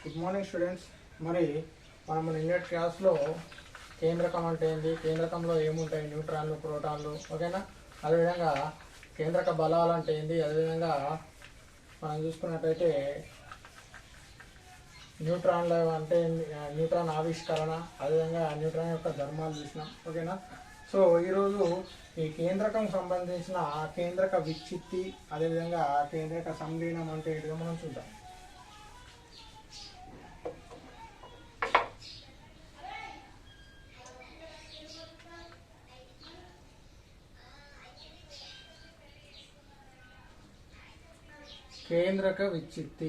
Good morning students. మరి మనం నిన్నటి క్లాస్లో కేంద్రకం అంటే ఏంటి, కేంద్రకంలో ఏముంటాయి, న్యూట్రాన్లు, ప్రోటాన్లు, ఓకేనా. అదేవిధంగా కేంద్రక బలాలు అంటే ఏంటి, అదేవిధంగా మనం చూసుకున్నట్టయితే న్యూట్రాన్ల అంటే న్యూట్రాన్ ఆవిష్కరణ, అదేవిధంగా న్యూట్రాన్ యొక్క ధర్మాలు చూసినాం, ఓకేనా. సో ఈరోజు ఈ కేంద్రకం సంబంధించిన కేంద్రక విచ్చిత్తి, అదేవిధంగా కేంద్రక సంలీనం అంటే ఏంటిదో మనం చూద్దాం. కేంద్రక విచ్చిత్తి,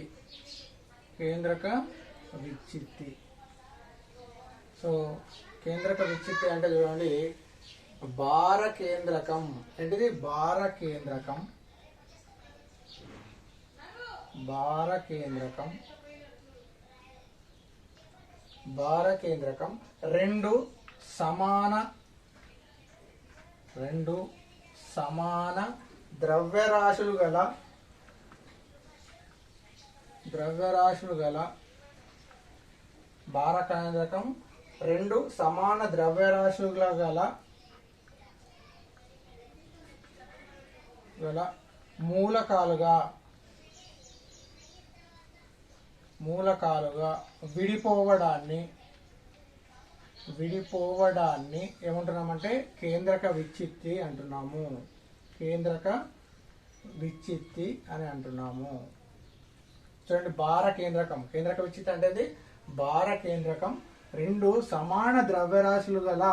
కేంద్రక విచ్చిత్తి. సో కేంద్రక విచ్చిత్తి అంటే చూడండి, భార కేంద్రకం ఏంటిది, భార కేంద్రకం, భార కేంద్రకం, భార కేంద్రకం రెండు సమాన ద్రవ్యరాశులు గల భార కేంద్రకం రెండు సమాన ద్రవ్యరాశుల గల మూలకాలుగా విడిపోవడాన్ని ఏమంటున్నామంటే కేంద్రక విచ్చిత్తి అంటున్నాము, కేంద్రక విచ్చిత్తి అని అంటున్నాము. చూడండి, భార కేంద్రకం, కేంద్రక విచ్చిత్తి అంటే భార కేంద్రకం రెండు సమాన ద్రవ్యరాశులు గల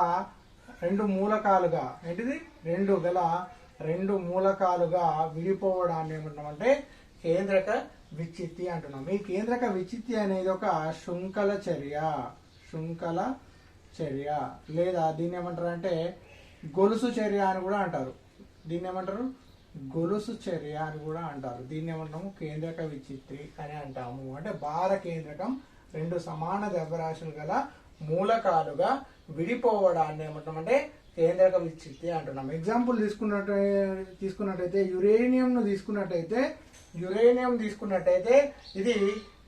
రెండు మూలకాలుగా ఏంటిది రెండు మూలకాలుగా విడిపోవడాన్ని ఏమంటున్నామంటే కేంద్రక విచ్చిత్తి అంటున్నాం. ఈ కేంద్రక విచ్చిత్తి అనేది ఒక శృంఖల చర్య లేదా దీన్ని ఏమంటారు అంటే గొలుసు చర్య అని కూడా అంటారు. దీన్ని ఏమంటారు, గొలుసు చర్య అని కూడా అంటారు. దీన్ని ఏమంటాము, కేంద్రక విచ్చిత్తి అని అంటాము. అంటే భార కేంద్రకం రెండు సమాన ద్రవ్యరాశులు గల మూలకాలుగా విడిపోవడాన్ని ఏమంటామంటే కేంద్రక విచ్చిత్తి అంటున్నాం. ఎగ్జాంపుల్ తీసుకున్నట్టయితే యురేనియం తీసుకున్నట్టయితే ఇది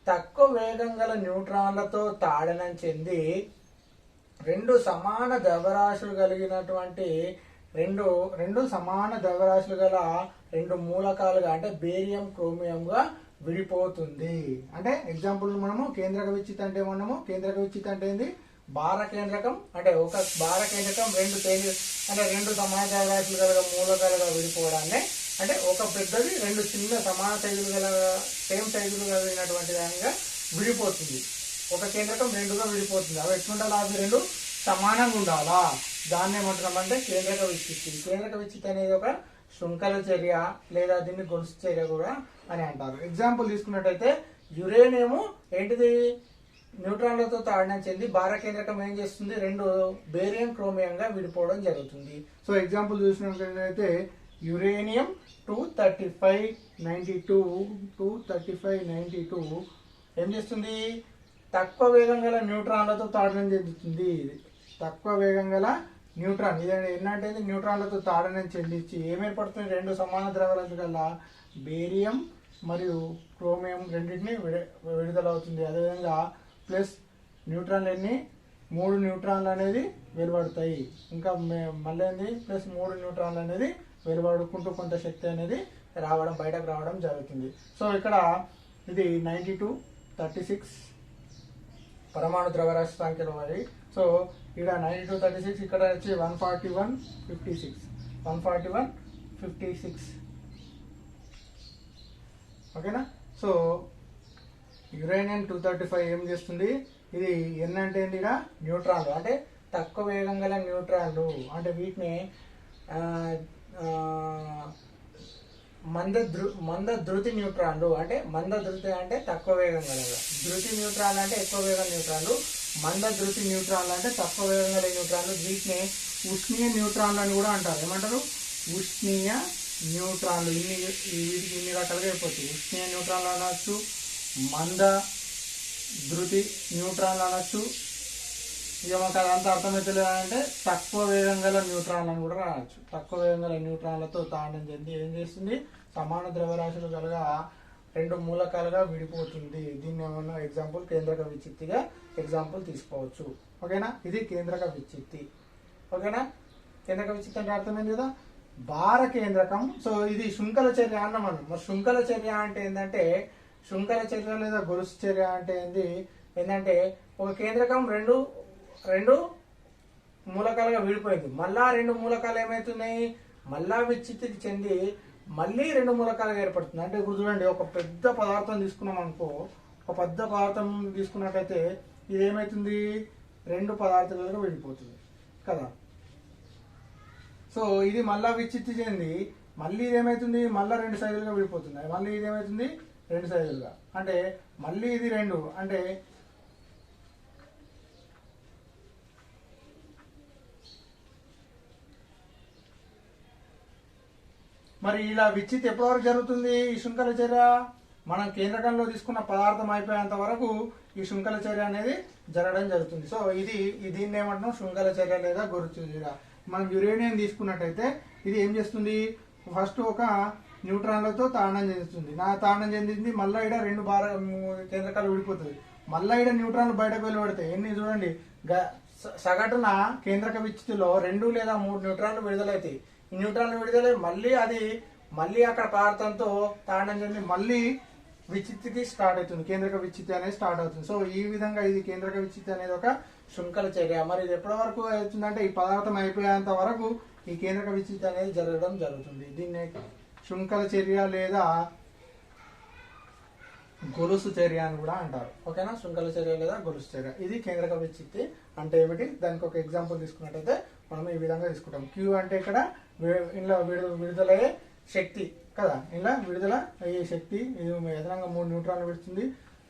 తక్కువ వేగం గల న్యూట్రాన్లతో తాడనం చెంది రెండు సమాన ద్రవ్యరాశులు కలిగినటువంటి రెండు సమాన ద్రవ్యరాశులు గల రెండు మూలకాలుగా అంటే బేరియం క్రోమియంగా విడిపోతుంది. అంటే ఎగ్జాంపుల్ మనము కేంద్రక విచ్చిత్తి అంటే ఏంది, భార కేంద్రకం అంటే ఒక భార కేంద్రకం రెండు సమాన ద్రవ్యరాశులు గల మూలకాలుగా విడిపోవడాన్ని, అంటే ఒక పెద్దది రెండు చిన్న సమాన సైజులు గల సేమ్ సైజులు కలిగినటువంటి దానిగా విడిపోతుంది. ఒక కేంద్రకం రెండుగా విడిపోతుంది. అవి ఎట్లుండాలి, అవి రెండు సమానంగా ఉండాలా, దాన్ని ఏమంటున్నామంటే కేంద్రక విచ్చిత్తి. కేంద్రక విచ్చిత్తి అనేది ఒక శృంఖల చర్య లేదా దీన్ని గొలుసు చర్య కూడా అని అంటారు. ఎగ్జాంపుల్ తీసుకున్నట్టయితే యురేనియం ఏంటిది, న్యూట్రాన్లతో తాడనం చెంది భార కేంద్రకం ఏం చేస్తుంది, రెండు బేరియం క్రోమియంగా విడిపోవడం జరుగుతుంది. సో ఎగ్జాంపుల్ చూసినట్లయితే యురేనియం 23592 ఏం చేస్తుంది, తక్కువ వేగం గల న్యూట్రాన్లతో తాడనం చెందుతుంది. తక్కువ వేగం గల న్యూట్రాన్ ఇది ఏంటంటే న్యూట్రాన్లతో తాడనం చెందించి ఏమేర్పడుతుంది, రెండు సమాన ద్రవ్యరాశులు గల బేరియం మరియు క్రోమియం రెండింటిని విడుదలవుతుంది. అదేవిధంగా ప్లస్ న్యూట్రాన్లు ఎన్ని, 3 న్యూట్రాన్లు అనేది వెలువడతాయి. ఇంకా మళ్ళీ ఏంది ప్లస్ 3 న్యూట్రాన్లు అనేది వెలువడుకుంటూ కొంత శక్తి అనేది బయటకు రావడం జరుగుతుంది. సో ఇక్కడ ఇది 9236 పరమాణు ద్రవ్యరాశి సంఖ్యలు మరి. సో ఇక్కడ 9236, ఇక్కడ వచ్చి 14156 ఓకేనా. సో యురేనియం 235 ఏం చేస్తుంది, ఇది ఎన్ అంటే ఏంటి, ఇక్కడ న్యూట్రాన్లు అంటే తక్కువ వేగం గల న్యూట్రాన్లు, అంటే వీటిని మంద ధృతి న్యూట్రాన్లు, అంటే మంద ధృతి అంటే తక్కువ వేగం గల, ధృతి న్యూట్రాన్లు అంటే ఎక్కువ వేగం న్యూట్రాన్లు, మంద ధృతి న్యూట్రాన్లు అంటే తక్కువ వేగం గల న్యూట్రాన్లు. వీటిని ఉష్ణీయ న్యూట్రాన్లు అని కూడా అంటారు. ఏమంటారు, ఉష్ణీయ న్యూట్రాన్లు. వీటికి ఇన్ని రకాలుగా అయిపోతాయి. ఉష్ణీయ న్యూట్రాన్లు అనొచ్చు, మంద ధృతి న్యూట్రాన్లు అనొచ్చు. ఇక మాకు అదంతా అర్థమవుతలేదు అంటే తక్కువ వేగం గల న్యూట్రాన్లను కూడా రావచ్చు. తక్కువ వేగం గల న్యూట్రాన్లతో తాడనం చెంది ఏం చేస్తుంది, సమాన ద్రవ్యరాశులు కలగా రెండు మూలకాలుగా విడిపోతుంది. దీన్ని ఏమన్నా ఎగ్జాంపుల్ కేంద్రక విచ్చిత్తిగా ఎగ్జాంపుల్ తీసుకోవచ్చు. ఓకేనా, ఇది కేంద్రక విచ్చిత్తి. ఓకేనా, కేంద్రక విచ్చిత్తి అంటే అర్థమైంది కదా. భార కేంద్రకం, సో ఇది శృంఖల చర్య అన్నాం మనం. మరి శృంఖల చర్య అంటే ఏంటంటే, శృంఖల చర్య లేదా గొలుసు చర్య అంటే ఏంటంటే ఒక కేంద్రకం రెండు మూలకాలుగా విడిపోయింది, మళ్ళా రెండు మూలకాలు ఏమవుతున్నాయి, మళ్ళా విచ్చిత్తికి చెంది మళ్ళీ రెండు మూలకాలుగా ఏర్పడుతుంది. అంటే ఇప్పుడు చూడండి, ఒక పెద్ద పదార్థం తీసుకున్నాం అనుకో, ఒక పెద్ద పదార్థం తీసుకున్నట్టయితే ఇది ఏమవుతుంది, రెండు పదార్థాలుగా విడిపోతుంది కదా. సో ఇది మళ్ళా విచ్చిత్తి చెంది మళ్ళీ ఇది ఏమవుతుంది, మళ్ళీ రెండు సైజులుగా విడిపోతుంది, మళ్ళీ ఇది ఏమవుతుంది రెండు సైజులుగా, అంటే మళ్ళీ ఇది రెండు, అంటే మరి ఇలా విచ్చిత్తి ఎప్పటి వరకు జరుగుతుంది ఈ శృంఖల చర్య, మనం కేంద్రకంలో తీసుకున్న పదార్థం అయిపోయేంత వరకు ఈ శృంఖల చర్య అనేది జరగడం జరుగుతుంది. సో దీన్ని ఏమంటున్నాం, శృంఖల చర్య లేదా గొలుసు చర్య. మనం యురేనియం తీసుకున్నట్టయితే ఇది ఏం చేస్తుంది, ఫస్ట్ ఒక న్యూట్రాన్లతో తాండం చెందుతుంది, తాండం చెందింది, మళ్ళీ ఇక్కడ రెండు కేంద్రకాలు విడిపోతుంది, మళ్ళీ ఇక్కడ న్యూట్రాన్లు బయటకు వెళ్ళబడతాయి. ఎన్ని చూడండి, సగటున కేంద్రక విచ్చిత్తిలో 2 లేదా 3 న్యూట్రాన్లు విడుదలవుతాయి. ఈ న్యూట్రాన్లు విడుదలై మళ్ళీ అక్కడ పదార్థంతో తాండం చెంది మళ్ళీ విచ్చిత్తికి స్టార్ట్ అవుతుంది, కేంద్రక విచ్చిత్తి అనేది స్టార్ట్ అవుతుంది. సో ఈ విధంగా ఇది కేంద్రక విచ్చిత్తి అనేది ఒక శృంఖల చర్య. మరి ఇది ఎప్పటి వరకు అవుతుందంటే ఈ పదార్థం అయిపోయేంత వరకు ఈ కేంద్రక విచ్చిత్తి అనేది జరగడం జరుగుతుంది. దీన్ని శృంఖల చర్య లేదా గొలుసు చర్య అని కూడా అంటారు. ఓకేనా, శృంఖల చర్య లేదా గొలుసు చర్య, ఇది కేంద్రక విచ్చిత్తి అంటే ఏమిటి, దానికి ఒక ఎగ్జాంపుల్ తీసుకున్నట్టయితే మనం ఈ విధంగా తీసుకుంటాం. క్యూ అంటే ఇక్కడ ఇలా విడుదలయ్యే శక్తి కదా, ఇలా విడుదల అయ్యే శక్తి. ఇది అదనంగా 3 న్యూట్రాన్లు విడుతుంది,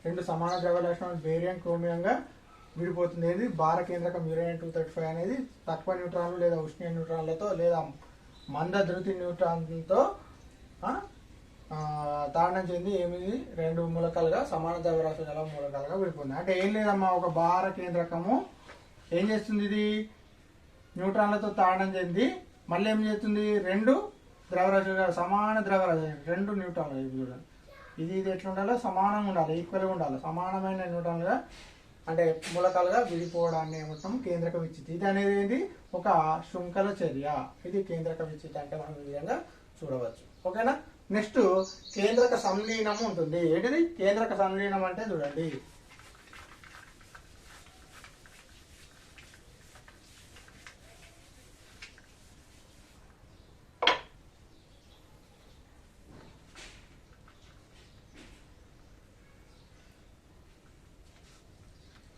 2 సమాన ద్రవ లక్షణాలు బేరియం క్రోమియంగా విడిపోతుంది. ఇది భార కేంద్రకం యురేనియం-235 అనేది తక్కువ న్యూట్రాన్లు లేదా ఉష్ణ న్యూట్రాన్లతో లేదా మంద ధృతి న్యూట్రాన్లతో తాండం చెంది ఏమిది రెండు మూలకాలుగా సమాన ద్రవ్యరాశి గల మూలకాలుగా విడిపోతుంది. అంటే ఏం లేదమ్మా, ఒక భార కేంద్రకము ఏం చేస్తుంది, ఇది న్యూట్రాన్లతో తాండం చెంది మళ్ళీ ఏం చేస్తుంది, రెండు ద్రవ్యరాశులుగా సమాన ద్రవ్యరాశి, 2 న్యూట్రాన్లు చూడండి, ఇది ఎట్లా ఉండాలి, సమానంగా ఉండాలి, ఈక్వల్గా ఉండాలి, సమానమైన న్యూట్రాన్లుగా అంటే మూలకాలుగా విడిపోవడాన్ని ఏమంటాం కేంద్రక విచ్చిత్తి. ఇది అనేది ఏంటి, ఒక శృంఖల చర్య. ఇది కేంద్రక విచ్చిత్తి అంటే మనం ఈ విధంగా చూడవచ్చు. ఓకేనా, నెక్స్ట్ కేంద్రక సంలీనం ఉంటుంది. ఏంటిది కేంద్రక సంలీనం అంటే చూడండి,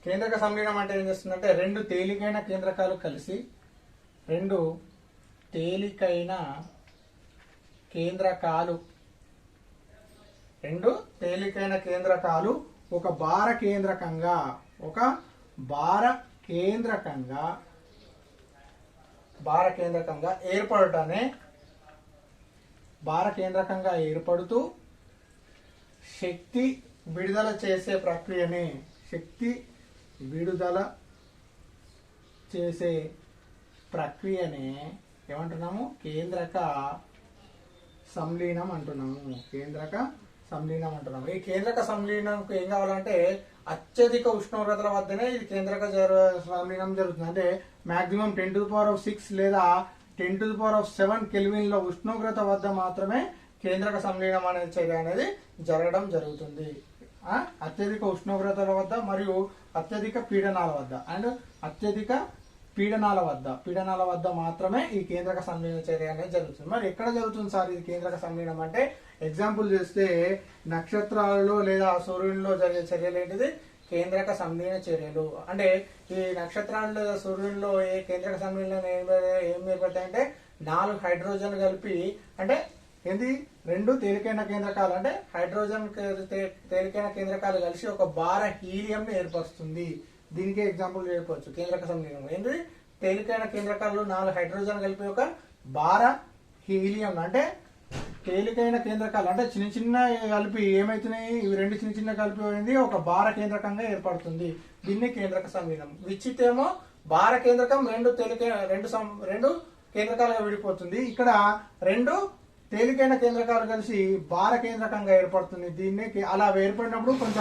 కేంద్రక సంలీనం అంటే ఏం చేస్తుందంటే రెండు తేలికైన కేంద్రకాలు కలిసి రెండు తేలికైన కేంద్రకాలు ఒక భార కేంద్రకంగా ఏర్పడుతూ శక్తి విడుదల చేసే ప్రక్రియనే ఏమంటున్నాము, కేంద్రక సంలీనం అంటున్నాము. ఈ కేంద్రక సంలీనంకు ఏం కావాలంటే అత్యధిక ఉష్ణోగ్రతల వద్దనే ఇది కేంద్రక సంలీనం జరుగుతుంది. అంటే మాక్సిమం 10⁶ లేదా 10⁷ కెల్విన్ల ఉష్ణోగ్రత వద్ద మాత్రమే కేంద్రక సంలీనం అనే చర్య అనేది జరగడం జరుగుతుంది. అత్యధిక ఉష్ణోగ్రతల వద్ద మరియు అత్యధిక పీడనాల వద్ద మాత్రమే ఈ కేంద్రక సంలీన చర్య అనేది జరుగుతుంది. మరి ఎక్కడ జరుగుతుంది సార్ ఇది కేంద్రక సంలీనం అంటే, ఎగ్జాంపుల్ చేస్తే నక్షత్రాలలో లేదా సూర్యునిలో జరిగే చర్యలు ఏంటిది, కేంద్రక సంలీన చర్యలు. అంటే ఈ నక్షత్రాలు లేదా సూర్యునిలో ఏ కేంద్రక సంలీనం ఏం ఏర్పడతాయంటే 4 హైడ్రోజన్ కలిపి, అంటే ఏంది 2 తేలికైన కేంద్రకాలు, అంటే హైడ్రోజన్ తేలికైన కేంద్రకాలు కలిసి ఒక భార హీలియం ని ఏర్పరుస్తుంది. దీనికి ఎగ్జాంపుల్ చెప్పవచ్చు కేంద్రక సంలీనం. ఏంటి తేలికైన కేంద్రకాలు 4 హైడ్రోజన్ కలిపి ఒక భార హీలియం, అంటే తేలికైన కేంద్రకాలు అంటే చిన్న కలిపి ఏమైతున్నాయి, ఇవి 2 చిన్న కలిపి అయింది ఒక భార కేంద్రకంగా ఏర్పడుతుంది. దీన్ని కేంద్రక సంలీనం. విచ్చితేమో భార కేంద్రకం రెండు కేంద్రకాలుగా విడిపోతుంది. ఇక్కడ 2 తేలికైన కేంద్రకాలు కలిసి భార కేంద్రకంగా ఏర్పడుతుంది. దీన్ని అలా ఏర్పడినప్పుడు కొంత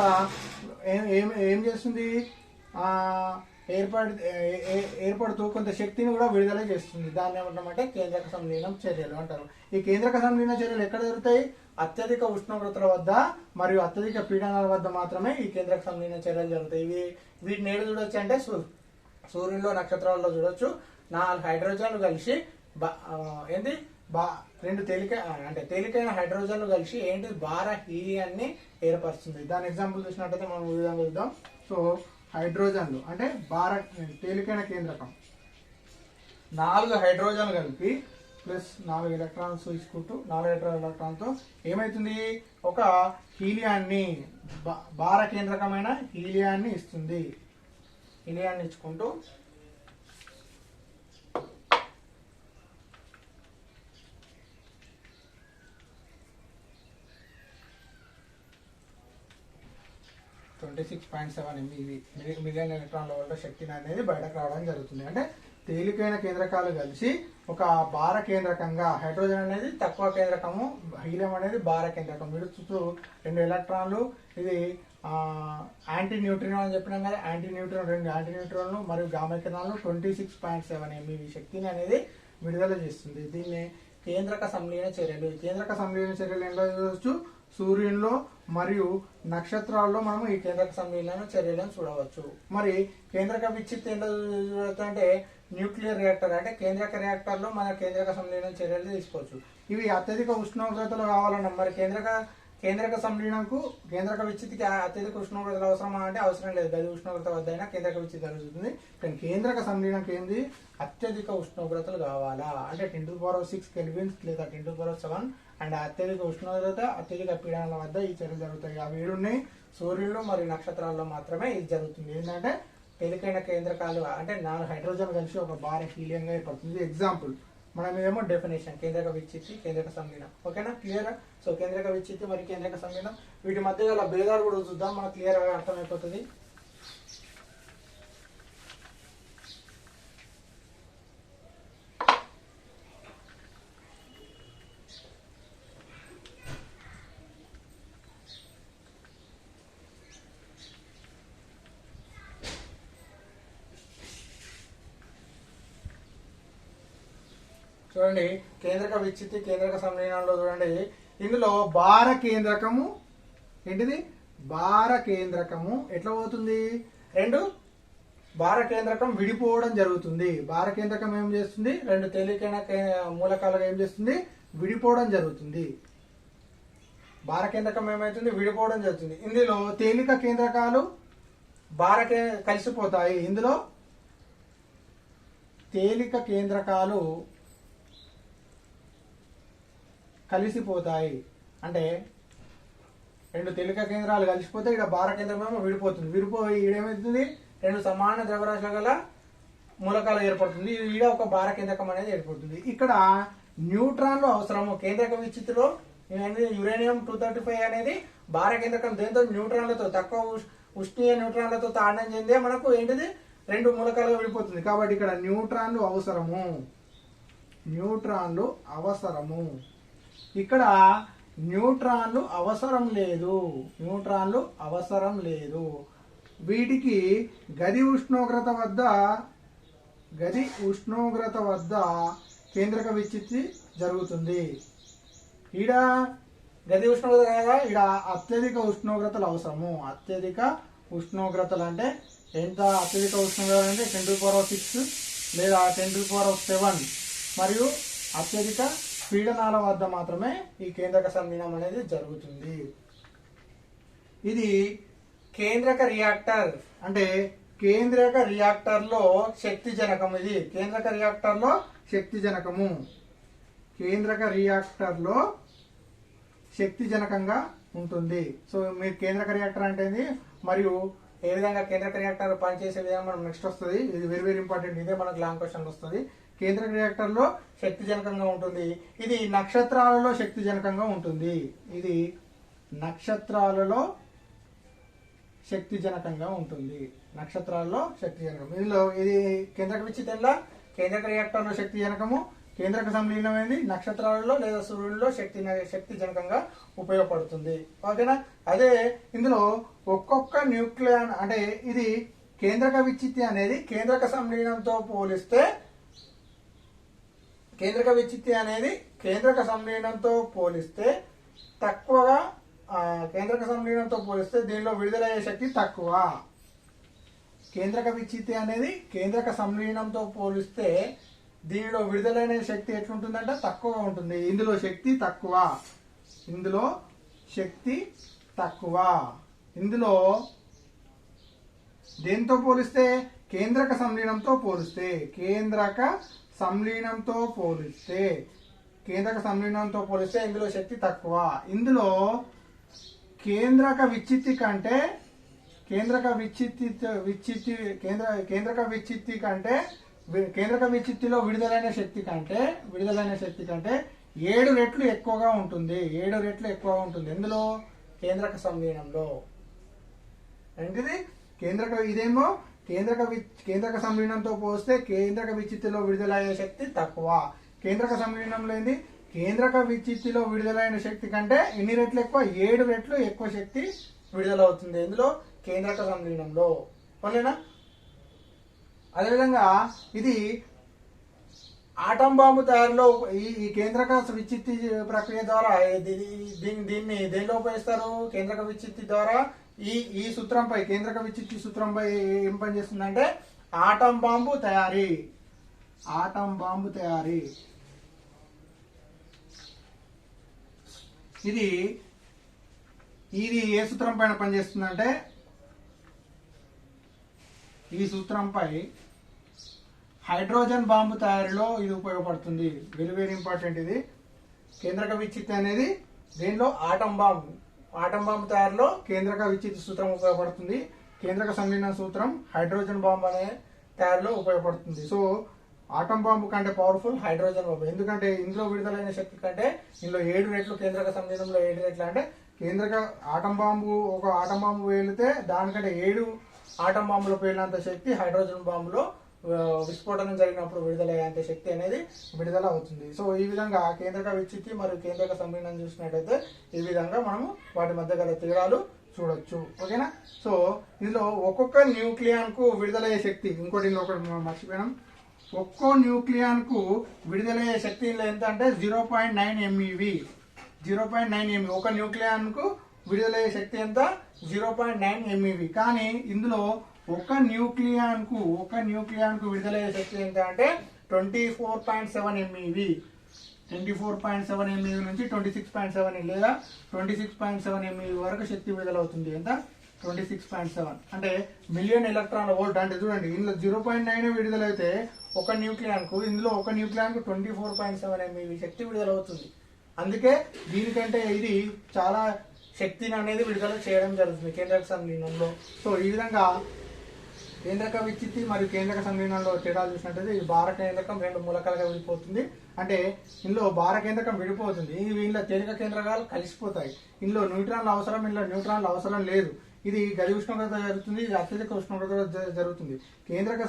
ఏం చేస్తుంది, ఏర్పడుతూ కొంత శక్తిని కూడా విడుదల చేస్తుంది. దాన్ని ఏమంటామంటే కేంద్రక సంలీనం చర్యలు అంటారు. ఈ కేంద్రక సంలీన చర్యలు ఎక్కడ జరుగుతాయి? అత్యధిక ఉష్ణోగ్రతల వద్ద మరియు అత్యధిక పీడనాల వద్ద మాత్రమే ఈ కేంద్రక సంలీన చర్యలు జరుగుతాయి. వీటిని ఏడు చూడొచ్చు అంటే సూర్యుల్లో, నక్షత్రాల్లో చూడొచ్చు. 4 హైడ్రోజన్లు కలిసి రెండు తేలికైన హైడ్రోజన్లు కలిసి ఏంటి భార హీలియాన్ని ఏర్పరుస్తుంది. దాని ఎగ్జాంపుల్ చూసినట్టయితే మనం ఈ విధంగా చూద్దాం. సో హైడ్రోజన్లు అంటే తేలికైన కేంద్రకం, 4 హైడ్రోజన్లు కలిపి ప్లస్ 4 ఎలక్ట్రాన్స్ తీసుకుంటూ 4 ఎలక్ట్రాన్తో ఏమైతుంది, ఒక హీలియాన్ని భార కేంద్రకమైన హీలియాన్ని ఇస్తుంది. హీలియాన్ని ఇచ్చుకుంటూ మిలియన్ ఎలక్ట్రాన్ల వల్ల శక్తిని అనేది బయటకు రావడం జరుగుతుంది. అంటే తేలికైన కేంద్రకాలు కలిసి ఒక భార కేంద్రకంగా, హైడ్రోజన్ అనేది తక్కువ కేంద్రకము, హీలియం అనేది భార కేంద్రకం. వీడు చుట్టూ 2 ఎలక్ట్రాన్లు, ఇది యాంటీ న్యూట్రినో అని చెప్పినాం కదా, 2 యాంటీ న్యూట్రాన్లు మరియు గామా కిరణాలు 26.7 MeV శక్తిని అనేది విడుదల చేస్తుంది. దీన్ని కేంద్రక సంలీన చర్యలు. కేంద్రక సంలీన చర్యలు ఎలా చూడవచ్చు? సూర్యునిలో మరియు నక్షత్రాల్లో మనము ఈ కేంద్రక సంలీన చర్యలను చూడవచ్చు. మరి కేంద్రక విచ్ఛిత్తి ఎంత చూడవచ్చు అంటే న్యూక్లియర్ రియాక్టర్, అంటే కేంద్రక రియాక్టర్లో మన కేంద్రక సంలీన చర్యలు తీసుకోవచ్చు. ఇవి అత్యధిక ఉష్ణోగ్రతలు కావాలన్నా మరి కేంద్రక సంలీనంకు, కేంద్రక విచ్ఛిత్తికి అత్యధిక ఉష్ణోగ్రతలు అవసరమా అంటే అవసరం లేదు. గది ఉష్ణోగ్రత వద్ద అయినా కేంద్రక విచ్ఛిత్తి జరుగుతుంది. కానీ కేంద్రక సంలీనంకి ఏంది, అత్యధిక ఉష్ణోగ్రతలు కావాలా అంటే 10⁶ కెల్విన్స్ లేదా 10�7. అండ్ అత్యధిక ఉష్ణోగ్రత, అత్యధిక పీడనాల వద్ద ఈ చర్యలు జరుగుతాయి. అవి ఏడున్నాయి సూర్యుల్లో మరియు నక్షత్రాల్లో మాత్రమే ఇది జరుగుతుంది. ఏంటంటే తేలికైన కేంద్రకాలు అంటే 4 హైడ్రోజన్ కలిసి ఒక భార హీలియంగా ఏర్పడుతుంది. ఎగ్జాంపుల్ మనం ఏమో డెఫినేషన్ కేంద్రక విచ్ఛిత్తి, కేంద్రక సంలీనం. ఓకేనా, క్లియరా? సో కేంద్రక విచ్ఛిత్తి మరియు కేంద్రక సంలీనం వీటి మధ్య గల భేదాలు కూడా చూద్దాం, మనకు క్లియర్గా అర్థమైపోతుంది. చూడండి, కేంద్రక విచ్ఛిత్తి, కేంద్రక సంలీనంలో చూడండి, ఇందులో భార కేంద్రకము ఏంటిది, భార కేంద్రకము ఎట్లా పోతుంది, 2 భార కేంద్రకం విడిపోవడం జరుగుతుంది. భార కేంద్రకం ఏం చేస్తుంది, 2 తేలికైన మూలకాలుగా ఏం చేస్తుంది, విడిపోవడం జరుగుతుంది. భార కేంద్రకం ఏమైతుంది, విడిపోవడం జరుగుతుంది. ఇందులో తేలిక కేంద్రకాలు కలిసిపోతాయి. ఇందులో తేలిక కేంద్రకాలు కలిసిపోతాయి అంటే 2 తేలిక కేంద్రాలు కలిసిపోతే ఇక్కడ భార కేంద్రం విడిపోతుంది. విడిపోయి ఈడేమవుతుంది, 2 సమాన ద్రవ్యరాశుల గల మూలకాలు ఏర్పడుతుంది. ఈడ ఒక భార కేంద్రకం అనేది ఏర్పడుతుంది. ఇక్కడ న్యూట్రాన్లు అవసరము. కేంద్రక విచ్ఛిత్తిలో యురేనియం 235 అనేది భార కేంద్రకం. దేంతో న్యూట్రాన్లతో, తక్కువ ఉష్ణీయ న్యూట్రాన్లతో తాడనం చెందే మనకు ఏంటిది 2 మూలకాలుగా విడిపోతుంది. కాబట్టి ఇక్కడ న్యూట్రాన్లు అవసరము. న్యూట్రాన్లు అవసరము. ఇక్కడ న్యూట్రాన్లు అవసరం లేదు. న్యూట్రాన్లు అవసరం లేదు. వీటికి గది ఉష్ణోగ్రత వద్ద కేంద్రక విచ్ఛిత్తి జరుగుతుంది. ఈడ గది ఉష్ణోగ్రత కదా, ఈడ అత్యధిక ఉష్ణోగ్రతలు అవసరము. అత్యధిక ఉష్ణోగ్రతలు అంటే ఎంత, అత్యధిక ఉష్ణోగ్రత అంటే 10⁶ లేదా 10�7 మరియు అత్యధిక పీడనాల వద్ద మాత్రమే ఈ కేంద్రక సంలీనం అనేది జరుగుతుంది. ఇది కేంద్రక రియాక్టర్ అంటే కేంద్రక రియాక్టర్లో శక్తి జనకం. ఇది కేంద్రక రియాక్టర్లో శక్తి జనకము. కేంద్రక రియాక్టర్లో శక్తి జనకంగా ఉంటుంది. సో మీరు కేంద్రక రియాక్టర్ అంటే మరియు ఏ విధంగా కేంద్రక రియాక్టర్ పనిచేసే విధానం మనం నెక్స్ట్ వస్తుంది. ఇది వెరీ వెరీ ఇంపార్టెంట్. ఇదే మనకు లాంగ్ క్వశ్చన్ వస్తుంది. కేంద్రక రియాక్టర్లో శక్తి జనకంగా ఉంటుంది. ఇది నక్షత్రాలలో శక్తి జనకంగా ఉంటుంది. ఇది నక్షత్రాలలో శక్తి జనకంగా ఉంటుంది. నక్షత్రాల్లో శక్తి జనకం. ఇందులో ఇది కేంద్రక విచ్ఛిత్తిలో కేంద్రక రియాక్టర్లో శక్తి జనకము, కేంద్రక సంలీనం అనేది నక్షత్రాలలో లేదా సూర్యుడిలో శక్తి జనకంగా ఉపయోగపడుతుంది. ఓకేనా. అదే ఇందులో ఒక్కొక్క న్యూక్లియాన్ అంటే ఇది కేంద్రక విచ్చిత్తి అనేది కేంద్రక సంలీనంతో పోలిస్తే తక్కువగా కేంద్రక సంలీనంతో పోలిస్తే దీనిలో విడుదలయ్యే శక్తి తక్కువ. కేంద్రక విచ్చిత్తి అనేది కేంద్రక సంలీనంతో పోలిస్తే దీనిలో విడుదలైన శక్తి ఎట్లుంటుందంటే తక్కువగా ఉంటుంది. ఇందులో శక్తి తక్కువ. ఇందులో దేంతో పోలిస్తే కేంద్రక సంలీనంతో పోలిస్తే ఇందులో శక్తి తక్కువ. ఇందులో కేంద్రక విచ్చిత్తిలో విడుదలైన శక్తి కంటే 7 రెట్లు ఎక్కువగా ఉంటుంది. ఎందులో కేంద్రక సంలీనంలో. ఏంటిది ఇదేమో కేంద్రక సంలీనంతో పోస్తే కేంద్రక విచ్చిత్తిలో విడుదలయ్యే శక్తి తక్కువ. కేంద్రక సంలీనంలో ఏంది కేంద్రక విచ్చిత్తిలో విడుదలైన శక్తి కంటే ఎన్ని రెట్లు ఎక్కువ 7 రెట్లు ఎక్కువ శక్తి విడుదలవుతుంది. ఎందులో కేంద్రక సంలీనంలో. ఓకేనా. అదేవిధంగా ఇది ఆటం బాంబు తయారులో ఈ కేంద్రక విచ్చిత్తి ప్రక్రియ ద్వారా దీన్ని దేనిలో ఉపయోగిస్తారు? కేంద్రక విచ్చిత్తి ద్వారా ఈ సూత్రంపై కేంద్రక విచ్చిత్తి సూత్రంపై ఏం పనిచేస్తుందంటే ఆటం బాంబు తయారీ. ఇది ఏ సూత్రం పైన పనిచేస్తుందంటే ఈ సూత్రంపై హైడ్రోజన్ బాంబు తయారీలో ఇది ఉపయోగపడుతుంది. Very very important. ఇది కేంద్రక విచ్చిత్తి అనేది దేనిలో ఆటం బాంబు తయారీలో కేంద్రక విచ్చిత్తి సూత్రం ఉపయోగపడుతుంది. కేంద్రక సంలీన సూత్రం హైడ్రోజన్ బాంబు అనే తయారీలో ఉపయోగపడుతుంది. సో ఆటం బాంబు కంటే పవర్ఫుల్ హైడ్రోజన్ బాంబు. ఎందుకంటే ఇందులో విడుదలైన శక్తి కంటే ఇందులో 7 రెట్లు కేంద్రక సంలీనంలో 7 రెట్లు అంటే ఒక ఆటం బాంబు పేలితే దానికంటే 7 ఆటం బాంబులో పేలినంత శక్తి హైడ్రోజన్ బాంబులో విస్ఫోటనం జరిగినప్పుడు విడుదలయ్యేంత శక్తి అనేది విడుదల అవుతుంది. సో ఈ విధంగా కేంద్రక విచ్చిత్తి మరియు కేంద్రక సంలీనం చూసినట్టయితే ఈ విధంగా మనము వాటి మధ్య గల తేడాలు చూడొచ్చు. ఓకేనా. సో ఇందులో ఒక్కొక్క న్యూక్లియాన్ కు విడుదలయ్యే శక్తి ఒకటి మర్చిపోయాం. ఒక్కో న్యూక్లియాన్ కు విడుదలయ్యే శక్తి ఎంత అంటే 0.9 MeV. ఒక న్యూక్లియాన్ కు విడుదలయ్యే శక్తి ఎంత? 0.9 MeV. కానీ ఇందులో ఒక న్యూక్లియాన్ కు విడుదలయ్యే శక్తి ఎంత అంటే 24.7 MeV. 24.7 MeV నుంచి 26.7 లేదా 26.7 MeV వరకు శక్తి విడుదలవుతుంది. ఎంత? 26.7 అంటే మిలియన్ ఎలక్ట్రాన్ల వోల్ట్. అంటే చూడండి ఇందులో 0.9 విడుదలైతే ఇందులో ఒక న్యూక్లియాన్ కు 24.7 MeV శక్తి విడుదలవుతుంది. అందుకే దీనికంటే ఇది చాలా శక్తిని అనేది విడుదల చేయడం జరుగుతుంది కేంద్రక సంలీనంలో. సో ఈ విధంగా కేంద్రక విచ్చిత్తి మరియు కేంద్రక సంలీనంలో తేడా చూసినట్టయితే ఇది భార కేంద్రకం 2 మూలకాలుగా విడిపోతుంది. అంటే ఇందులో భార కేంద్రకం విడిపోతుంది. ఇందులో తేలిక కేంద్రకాలు కలిసిపోతాయి. ఇందులో న్యూట్రాన్ల అవసరం లేదు. ఇది గది ఉష్ణోగ్రత జరుగుతుంది. ఇది అత్యధిక ఉష్ణోగ్రత జరుగుతుంది. కేంద్రక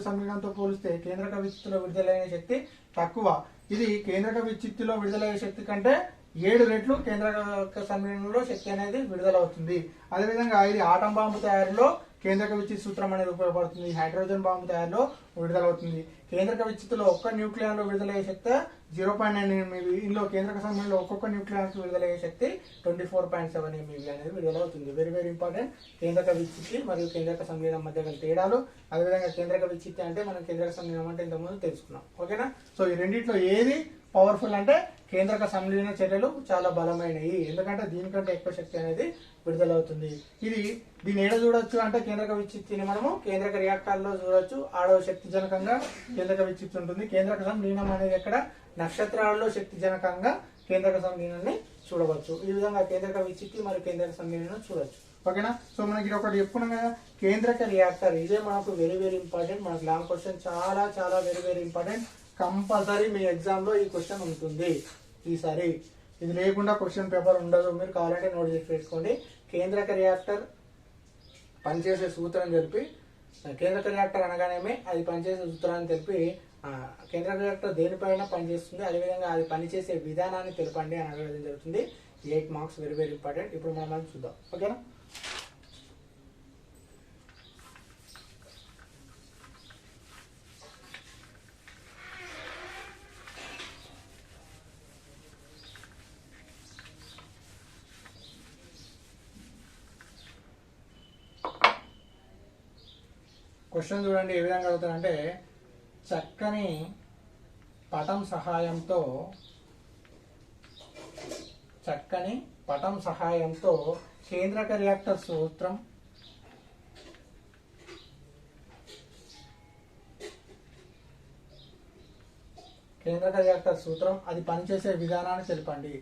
సంలీనంతో పోలిస్తే కేంద్రక విచ్చిత్తిలో విడుదలైన శక్తి తక్కువ. ఇది కేంద్రక విచ్చిత్తిలో విడుదలయ్యే శక్తి కంటే 7 రెట్లు కేంద్రక సంలీనంలో శక్తి అనేది విడుదలవుతుంది. అదేవిధంగా ఇది ఆటం బాంబు తయారీలో కేంద్రక విచ్చిత్తి సూత్రం అనేది ఉపయోగపడుతుంది. హైడ్రోజన్ బాంబు తయారీలో విడుదలవుతుంది. కేంద్రక విచ్చిత్తిలో ఒక్క న్యూక్లియాన్ లో విడుదలయ్యే శక్తి 0.9 MeV. ఇందులో కేంద్రక సంలీనంలో ఒక్కొక్క న్యూక్లియాన్ కు విడుదలయ్యే శక్తి 24.7 MeV అనేది విడుదలవుతుంది. Very very important. కేంద్రక విచ్చిత్తి మరియు కేంద్రక సంలీనం మధ్య గల తేడాలు. అదేవిధంగా కేంద్రక విచ్చిత్తి అంటే మనం కేంద్రక సంలీనం అంటే ఇంతకుముందు తెలుసుకున్నాం. ఓకేనా. సో ఈ రెండిట్లో ఏది పవర్ఫుల్ అంటే కేంద్రక సంలీన చర్యలు చాలా బలమైనవి. ఎందుకంటే దీనికంటే ఎక్కువ శక్తి అనేది విడుదలవుతుంది. దీన్ని ఏడ చూడొచ్చు అంటే కేంద్రక విచ్చిత్తిని మనము కేంద్రక రియాక్టర్లో చూడొచ్చు. ఆడో శక్తి జనకంగా కేంద్రక విచ్చిత్తి ఉంటుంది. కేంద్రక సంలీనం అనేది ఎక్కడ నక్షత్రాలలో శక్తి జనకంగా కేంద్రక సంలీనాన్ని చూడవచ్చు. ఈ విధంగా కేంద్రక విచ్చిత్తి మరియు కేంద్రక సంలీనం చూడొచ్చు. ఓకేనా. సో మనకి ఒకటి చెప్పుకున్నాం కదా కేంద్రక రియాక్టర్. ఇదే మనకు వెరీ వెరీ ఇంపార్టెంట్. మనకు లాంగ్ క్వశ్చన్ చాలా చాలా వెరీ వెరీ ఇంపార్టెంట్. కంపల్సరీ మీ ఎగ్జామ్ లో ఈ క్వశ్చన్ ఉంటుంది ఈసారి. ఇది లేకుండా క్వశ్చన్ పేపర్ ఉండదు. మీరు కావాలంటే నోట్ చేసి పెట్టుకోండి. కేంద్రక రియాక్టర్ పనిచేసే సూత్రం తెలిపి కేంద్రక రియాక్టర్ అనగానే అది పనిచేసే సూత్రాన్ని తెలిపి కేంద్రక రియాక్టర్ దేనిపైన పనిచేస్తుంది, అదేవిధంగా అది పనిచేసే విధానాన్ని తెలపండి అని అడగడం జరుగుతుంది. 8 మార్క్స్ వెరీ వెరీ ఇంపార్టెంట్. ఇప్పుడు మనం చూద్దాం. ఓకేనా. క్వశ్చన్ చూడండి ఏ విధంగా అడుగుతారంటే, చక్కని పటం సహాయంతో కేంద్రక రియాక్టర్ సూత్రం, అది పనిచేసే విధానాన్ని తెలపండి.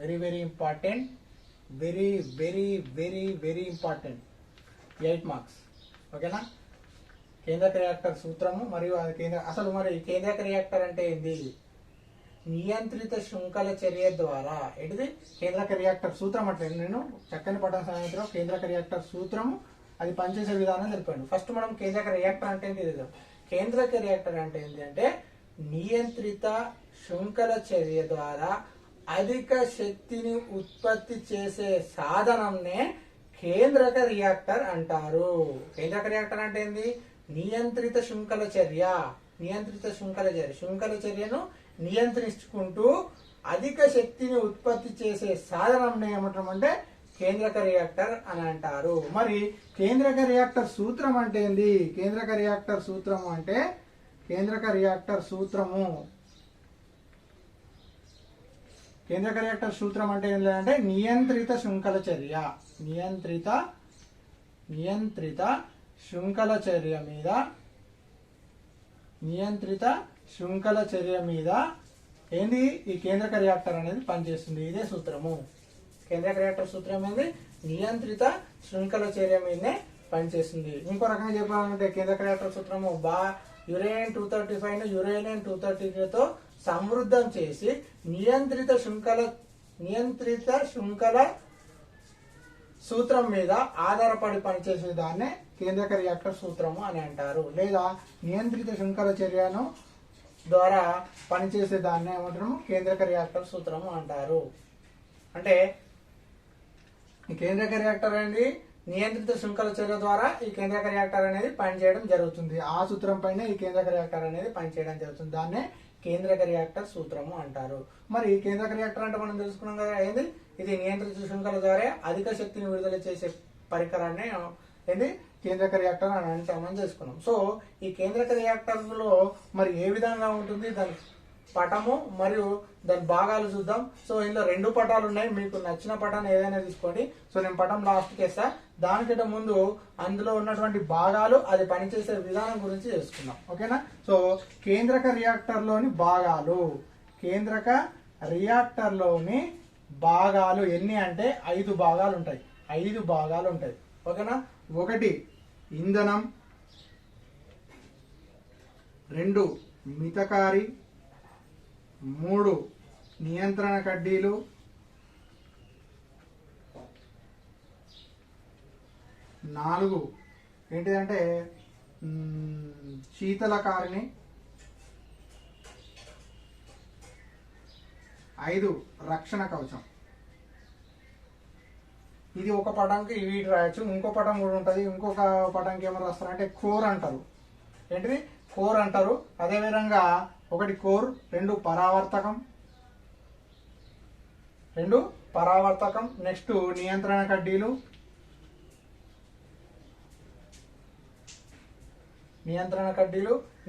Very very important. Very very very very important. 8 marks. ఓకేనా. కేంద్రక రియాక్టర్ సూత్రము మరియు అసలు మరి కేంద్రక రియాక్టర్ అంటే ఏంది? నియంత్రిత శృంఖల చర్య ద్వారా ఏంటిది కేంద్రక రియాక్టర్ సూత్రం అంటే నేను చక్కని పటం సాయంత్రం కేంద్రక రియాక్టర్ సూత్రము, అది పనిచేసే విధానం తెలిపాను. ఫస్ట్ మనం కేంద్రక రియాక్టర్ అంటే ఏంటి చూద్దాం. కేంద్రక రియాక్టర్ అంటే ఏంటి అంటే నియంత్రిత శృంఖల చర్య ద్వారా అధిక శక్తిని ఉత్పత్తి చేసే సాధనంనే కేంద్రక రియాక్టర్ అంటారు. కేంద్రక రియాక్టర్ అంటే ఏంది? నియంత్రిత శృంఖల చర్యను నియంత్రించుకుంటూ అధిక శక్తిని ఉత్పత్తి చేసే సాధనం ఏమంటామంటే కేంద్రక రియాక్టర్ అని అంటారు. మరి కేంద్రక రియాక్టర్ సూత్రం అంటే ఏంది? కేంద్రక రియాక్టర్ సూత్రం అంటే ఏంటంటే నియంత్రిత శృంఖల చర్య మీద ఏంది ఈ కేంద్రక రియాక్టర్ అనేది పనిచేస్తుంది. ఇదే సూత్రము. కేంద్రక రియాక్టర్ సూత్రం ఏంది? నియంత్రిత శృంఖల చర్య మీదనే పనిచేస్తుంది. ఇంకో రకంగా చెప్పాలంటే కేంద్రక రియాక్టర్ సూత్రము యురేనియం 235 ను యురేనియం 233తో సమృద్ధం చేసి నియంత్రిత శృంఖల సూత్రం మీద ఆధారపడి పనిచేసే దాన్నే కేంద్రక రియాక్టర్ సూత్రము అని అంటారు. లేదా నియంత్రిత శృంఖల చర్యను ద్వారా పనిచేసే దాన్నే ఏమంటారు? కేంద్రక రియాక్టర్ సూత్రము అంటారు. అంటే ఈ కేంద్రక రియాక్టర్ అనేది నియంత్రిత శృంఖల చర్య ద్వారా ఈ కేంద్రక రియాక్టర్ అనేది పనిచేయడం జరుగుతుంది. ఆ సూత్రం పైన ఈ కేంద్రక రియాక్టర్ అనేది పనిచేయడం జరుగుతుంది. దాన్నే కేంద్రక రియాక్టర్ సూత్రము అంటారు. మరి కేంద్రక రియాక్టర్ అంటే మనం తెలుసుకున్నాం కదా ఏంది? ఇది నియంత్రిత శృంఖల ద్వారా అధిక శక్తిని విడుదల చేసే పరికరాన్ని ఏంది కేంద్రక రియాక్టర్ అని అంటామని తెలుసుకున్నాం. సో ఈ కేంద్రక రియాక్టర్ లో మరి ఏ విధంగా ఉంటుంది దాని పటము మరియు దాని భాగాలు చూద్దాం. సో ఇందులో 2 పటాలు ఉన్నాయి. మీకు నచ్చిన పటాన్ని ఏదైనా తీసుకోండి. సో నేను పటం లాస్ట్కి వేస్తా. దానికంటే ముందు అందులో ఉన్నటువంటి భాగాలు, అది పనిచేసే విధానం గురించి తెలుసుకుందాం. ఓకేనా. సో కేంద్రక రియాక్టర్లోని భాగాలు ఎన్ని అంటే 5 భాగాలు ఉంటాయి. 5 భాగాలు ఉంటాయి. ఓకేనా. 1 ఇంధనం, 2 మితకారి, 3 నియంత్రణ కడ్డీలు, 4 ఏంటిదంటే శీతలకారిణి, 5 రక్షణ కవచం. ఇది ఒక పటంకి వీటి రాయొచ్చు. ఇంకో పటం కూడా ఉంటుంది. ఇంకొక పటంకి ఏమో రాస్తారంటే కోర్ అంటారు. ఏంటిది? కోర్ అంటారు. అదేవిధంగా 1 కోర్, 2 పరావర్తకం, నెక్స్ట్ నియంత్రణ కడ్డీలు,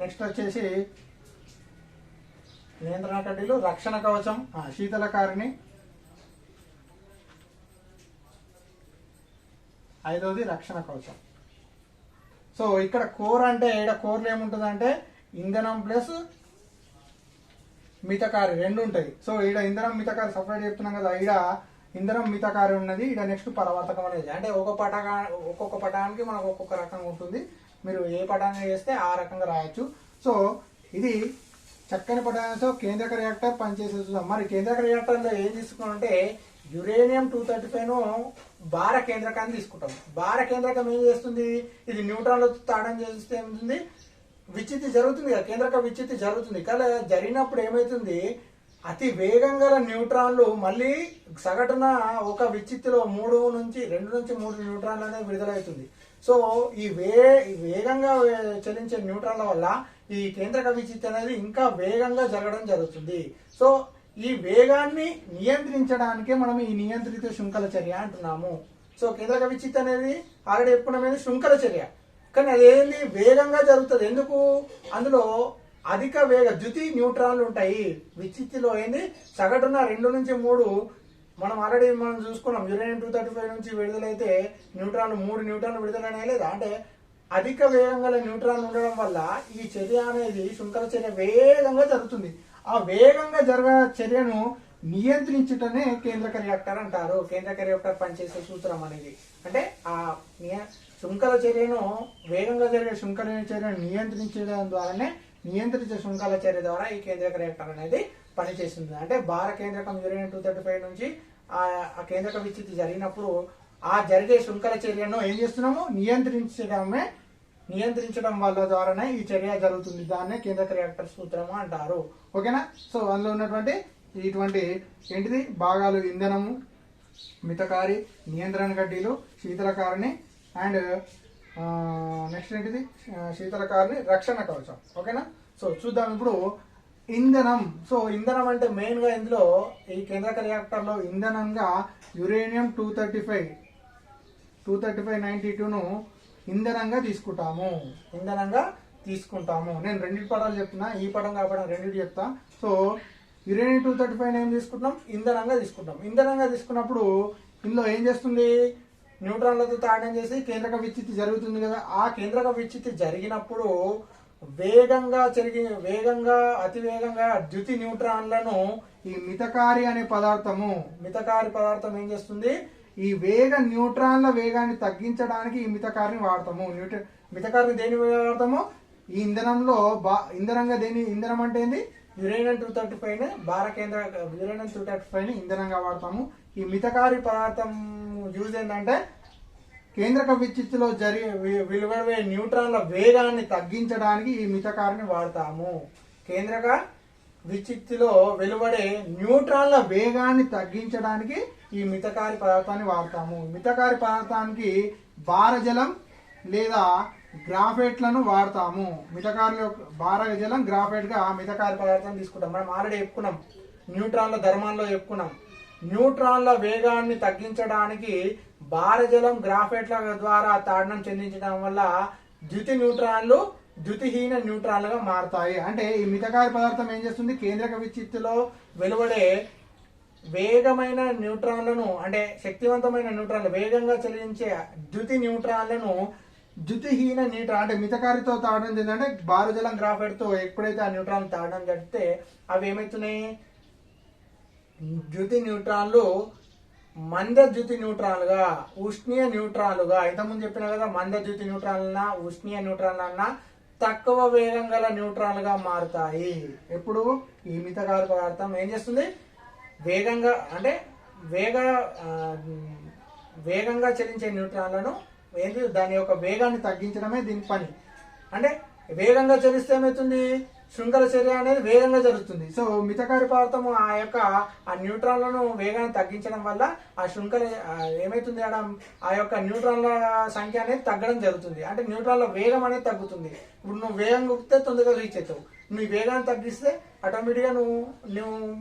నెక్స్ట్ వచ్చేసి నియంత్రణ కడ్డీలు, రక్షణ కవచం, శీతలకారిణి, 5వది రక్షణ కవచం. సో ఇక్కడ కోర్ అంటే ఇక్కడ కోర్లో ఏముంటుందంటే ఇంధనం ప్లస్ మితకారి 2 ఉంటాయి. సో ఈడ ఇంధనం మితకారి సపరేట్ చెప్తున్నాం కదా. ఈడ ఇంధనం మితకారి ఉన్నది, ఈడ నెక్స్ట్ పరావర్తకం అనేది. అంటే ఒక్కొక్క పటానికి మనకు ఒక్కొక్క రకంగా ఉంటుంది. మీరు ఏ పటాన్ని చేస్తే ఆ రకంగా రాయొచ్చు. సో ఇది చక్కని పటాలతో కేంద్రక రియాక్టర్ పనిచేసే చూద్దాం. మరి కేంద్రక రియాక్టర్లో ఏం తీసుకున్నామంటే యురేనియం 235 ను భార కేంద్రకాన్ని తీసుకుంటాం. భార కేంద్రకం ఏం చేస్తుంది, ఇది న్యూట్రాన్లతో తాడడం చేస్తే ఏమవుతుంది, విచ్చితి జరుగుతుంది కదా, కేంద్రక విచ్చితి జరుగుతుంది కదా. జరిగినప్పుడు ఏమవుతుంది, అతి వేగంగా న్యూట్రాన్లు మళ్ళీ సగటున ఒక విచ్చిత్తిలో 2 నుంచి 3 న్యూట్రాన్లు అనేది విడుదలవుతుంది. సో ఈ వేగంగా చలించే న్యూట్రాన్ల వల్ల ఈ కేంద్రక విచ్చిత్తి అనేది ఇంకా వేగంగా జరగడం జరుగుతుంది. సో ఈ వేగాన్ని నియంత్రించడానికే మనం ఈ నియంత్రిత శృంఖల చర్య అంటున్నాము. సో కేంద్రక విచ్చిత్తి అనేది ఆల్రెడీ చెప్పుకున్నది శృంఖల చర్య, కానీ అదేంది వేగంగా జరుగుతుంది. ఎందుకు, అందులో అధిక వేగ ద్యుతి న్యూట్రాన్లు ఉంటాయి. విచ్చిత్తిలో ఏంది సగటున 2 నుంచి 3 మనం ఆల్రెడీ చూసుకున్నాం. యురేనియం 235 నుంచి విడుదలైతే న్యూట్రాన్లు 3 న్యూట్రాన్లు విడుదలనే లేదా, అంటే అధిక వేగంగా న్యూట్రాన్లు ఉండడం వల్ల ఈ చర్య అనేది శృంఖల చర్య వేగంగా జరుగుతుంది. ఆ వేగంగా జరిగే చర్యను నియంత్రించుటనే కేంద్రక రియాక్టర్ అంటారు. కేంద్రక రియాక్టర్ పనిచేసే సూత్రం అనేది అంటే ఆ శృంఖల చర్యను వేగంగా జరిగే శృంఖల చర్యను నియంత్రించడం ద్వారానే నియంత్రించే శృంఖల చర్య ద్వారా ఈ కేంద్రక రియాక్టర్ అనేది పనిచేస్తుంది. అంటే భార కేంద్రకం యురేనియం 235 నుంచి ఆ కేంద్రక విచ్చిత్తి జరిగినప్పుడు ఆ జరిగే శృంఖల చర్యను ఏం చేస్తున్నాము, నియంత్రించడం వల్ల ద్వారానే ఈ చర్య జరుగుతుంది. దాన్నే కేంద్రక రియాక్టర్ సూత్రము అంటారు. ఓకేనా. సో అందులో ఉన్నటువంటి ఇటువంటి ఏంటిది భాగాలు ఇంధనము, మితకారి, నియంత్రణ కడ్డీలు, శీతలకారిణి అండ్ నెక్స్ట్ ఏంటిది శీతలకారిణి, రక్షణ కవచం. ఓకేనా. సో చూద్దాం ఇప్పుడు ఇంధనం. సో ఇంధనం అంటే మెయిన్ గా ఇందులో ఈ కేంద్రక రియాక్టర్ లో ఇంధనంగా యురేనియం 235-92ను ఇంధనంగా తీసుకుంటాము. నేను రెండింటి పదాలు చెప్తున్నా, ఈ పదం కాపడం రెండింటి చెప్తా. సో యురేనియం 235 ఏం తీసుకుంటాం, ఇంధనంగా తీసుకున్నప్పుడు ఇందులో ఏం చేస్తుంది, న్యూట్రాన్లతో తాడడం చేసి కేంద్రక విచ్చిత్తి జరుగుతుంది కదా. ఆ కేంద్రక విచ్చిత్తి జరిగినప్పుడు అతి వేగంగా ద్యుతి న్యూట్రాన్లను ఈ మితకారి పదార్థం ఏం చేస్తుంది, ఈ న్యూట్రాన్ల వేగాన్ని తగ్గించడానికి ఈ మితకారిని వాడతాము. మితకారిని దేని వాడతాము, ఈ ఇంధనంలో ఇంధనం అంటే ఏంది, యురేనియం 235 యురేనియం 235 ఇంధనంగా వాడతాము. ఈ మితకారి పదార్థం యూజ్ ఏంటంటే కేంద్రక విచ్చిత్తిలో వెలువడే న్యూట్రాన్ల వేగాన్ని తగ్గించడానికి ఈ మితకారిని వాడతాము. కేంద్రక విచ్చిత్తిలో వెలువడే న్యూట్రాన్ల వేగాన్ని తగ్గించడానికి ఈ మితకారి పదార్థాన్ని వాడతాము. మితకారి పదార్థానికి భారజలం లేదా గ్రాఫైట్లను వాడతాము. మితకారిలో భారజలం గ్రాఫైట్ గా మితకారి పదార్థాన్ని తీసుకుంటాం. మనం ఆల్రెడీ చెప్పుకున్నాం, న్యూట్రాన్ల ధర్మాల్లో చెప్పుకున్నాం. న్యూట్రాన్ల వేగాన్ని తగ్గించడానికి భారజలం గ్రాఫైట్ల ద్వారా తాడనం చెందించడం వల్ల ద్యుతిహీన న్యూట్రాన్లుగా మారుతాయి. అంటే ఈ మితకారి పదార్థం ఏం చేస్తుంది, కేంద్రక విచ్చిత్తిలో వెలువడే వేగమైన న్యూట్రాన్లను అంటే శక్తివంతమైన న్యూట్రాన్లు వేగంగా చలించే ద్యుతిహీన న్యూట్రాన్ అంటే మితకారితో తాడడం చెందంటే భారజలం గ్రాఫైట్ తో ఎప్పుడైతే ఆ న్యూట్రాన్ తాడడం జరిగితే అవి ఏమవుతున్నాయి, ద్యుతి న్యూట్రాన్లు మంద ద్యుతి న్యూట్రాన్లుగా, ఉష్ణీయ న్యూట్రాన్లుగా, ఇంతకుముందు చెప్పిన కదా, మంద ద్యుతి న్యూట్రాన్లన్నా ఉష్ణీయ న్యూట్రాన్లన్నా తక్కువ వేగం గల న్యూట్రాన్లుగా మారుతాయి. ఎప్పుడు ఈ మితకారి పదార్థం ఏం చేస్తుంది, వేగంగా చలించే న్యూట్రాన్లను దాని యొక్క వేగాన్ని తగ్గించడమే దీని పని. అంటే వేగంగా చలిస్తే ఏమవుతుంది, శృంఖల చర్య అనేది వేగంగా జరుగుతుంది. సో మితకారి పదార్థం ఆ న్యూట్రాన్లను వేగాన్ని తగ్గించడం వల్ల ఆ శృంఖల ఏమైతుంది, ఆ యొక్క న్యూట్రాన్ల సంఖ్య అనేది తగ్గడం జరుగుతుంది. అంటే న్యూట్రాన్ల వేగం అనేది తగ్గుతుంది. ఇప్పుడు నువ్వు వేగంగా గుర్తే తొందరగా రీచ్ అవుతావు, నువ్వు వేగాన్ని తగ్గిస్తే ఆటోమేటిక్గా నువ్వు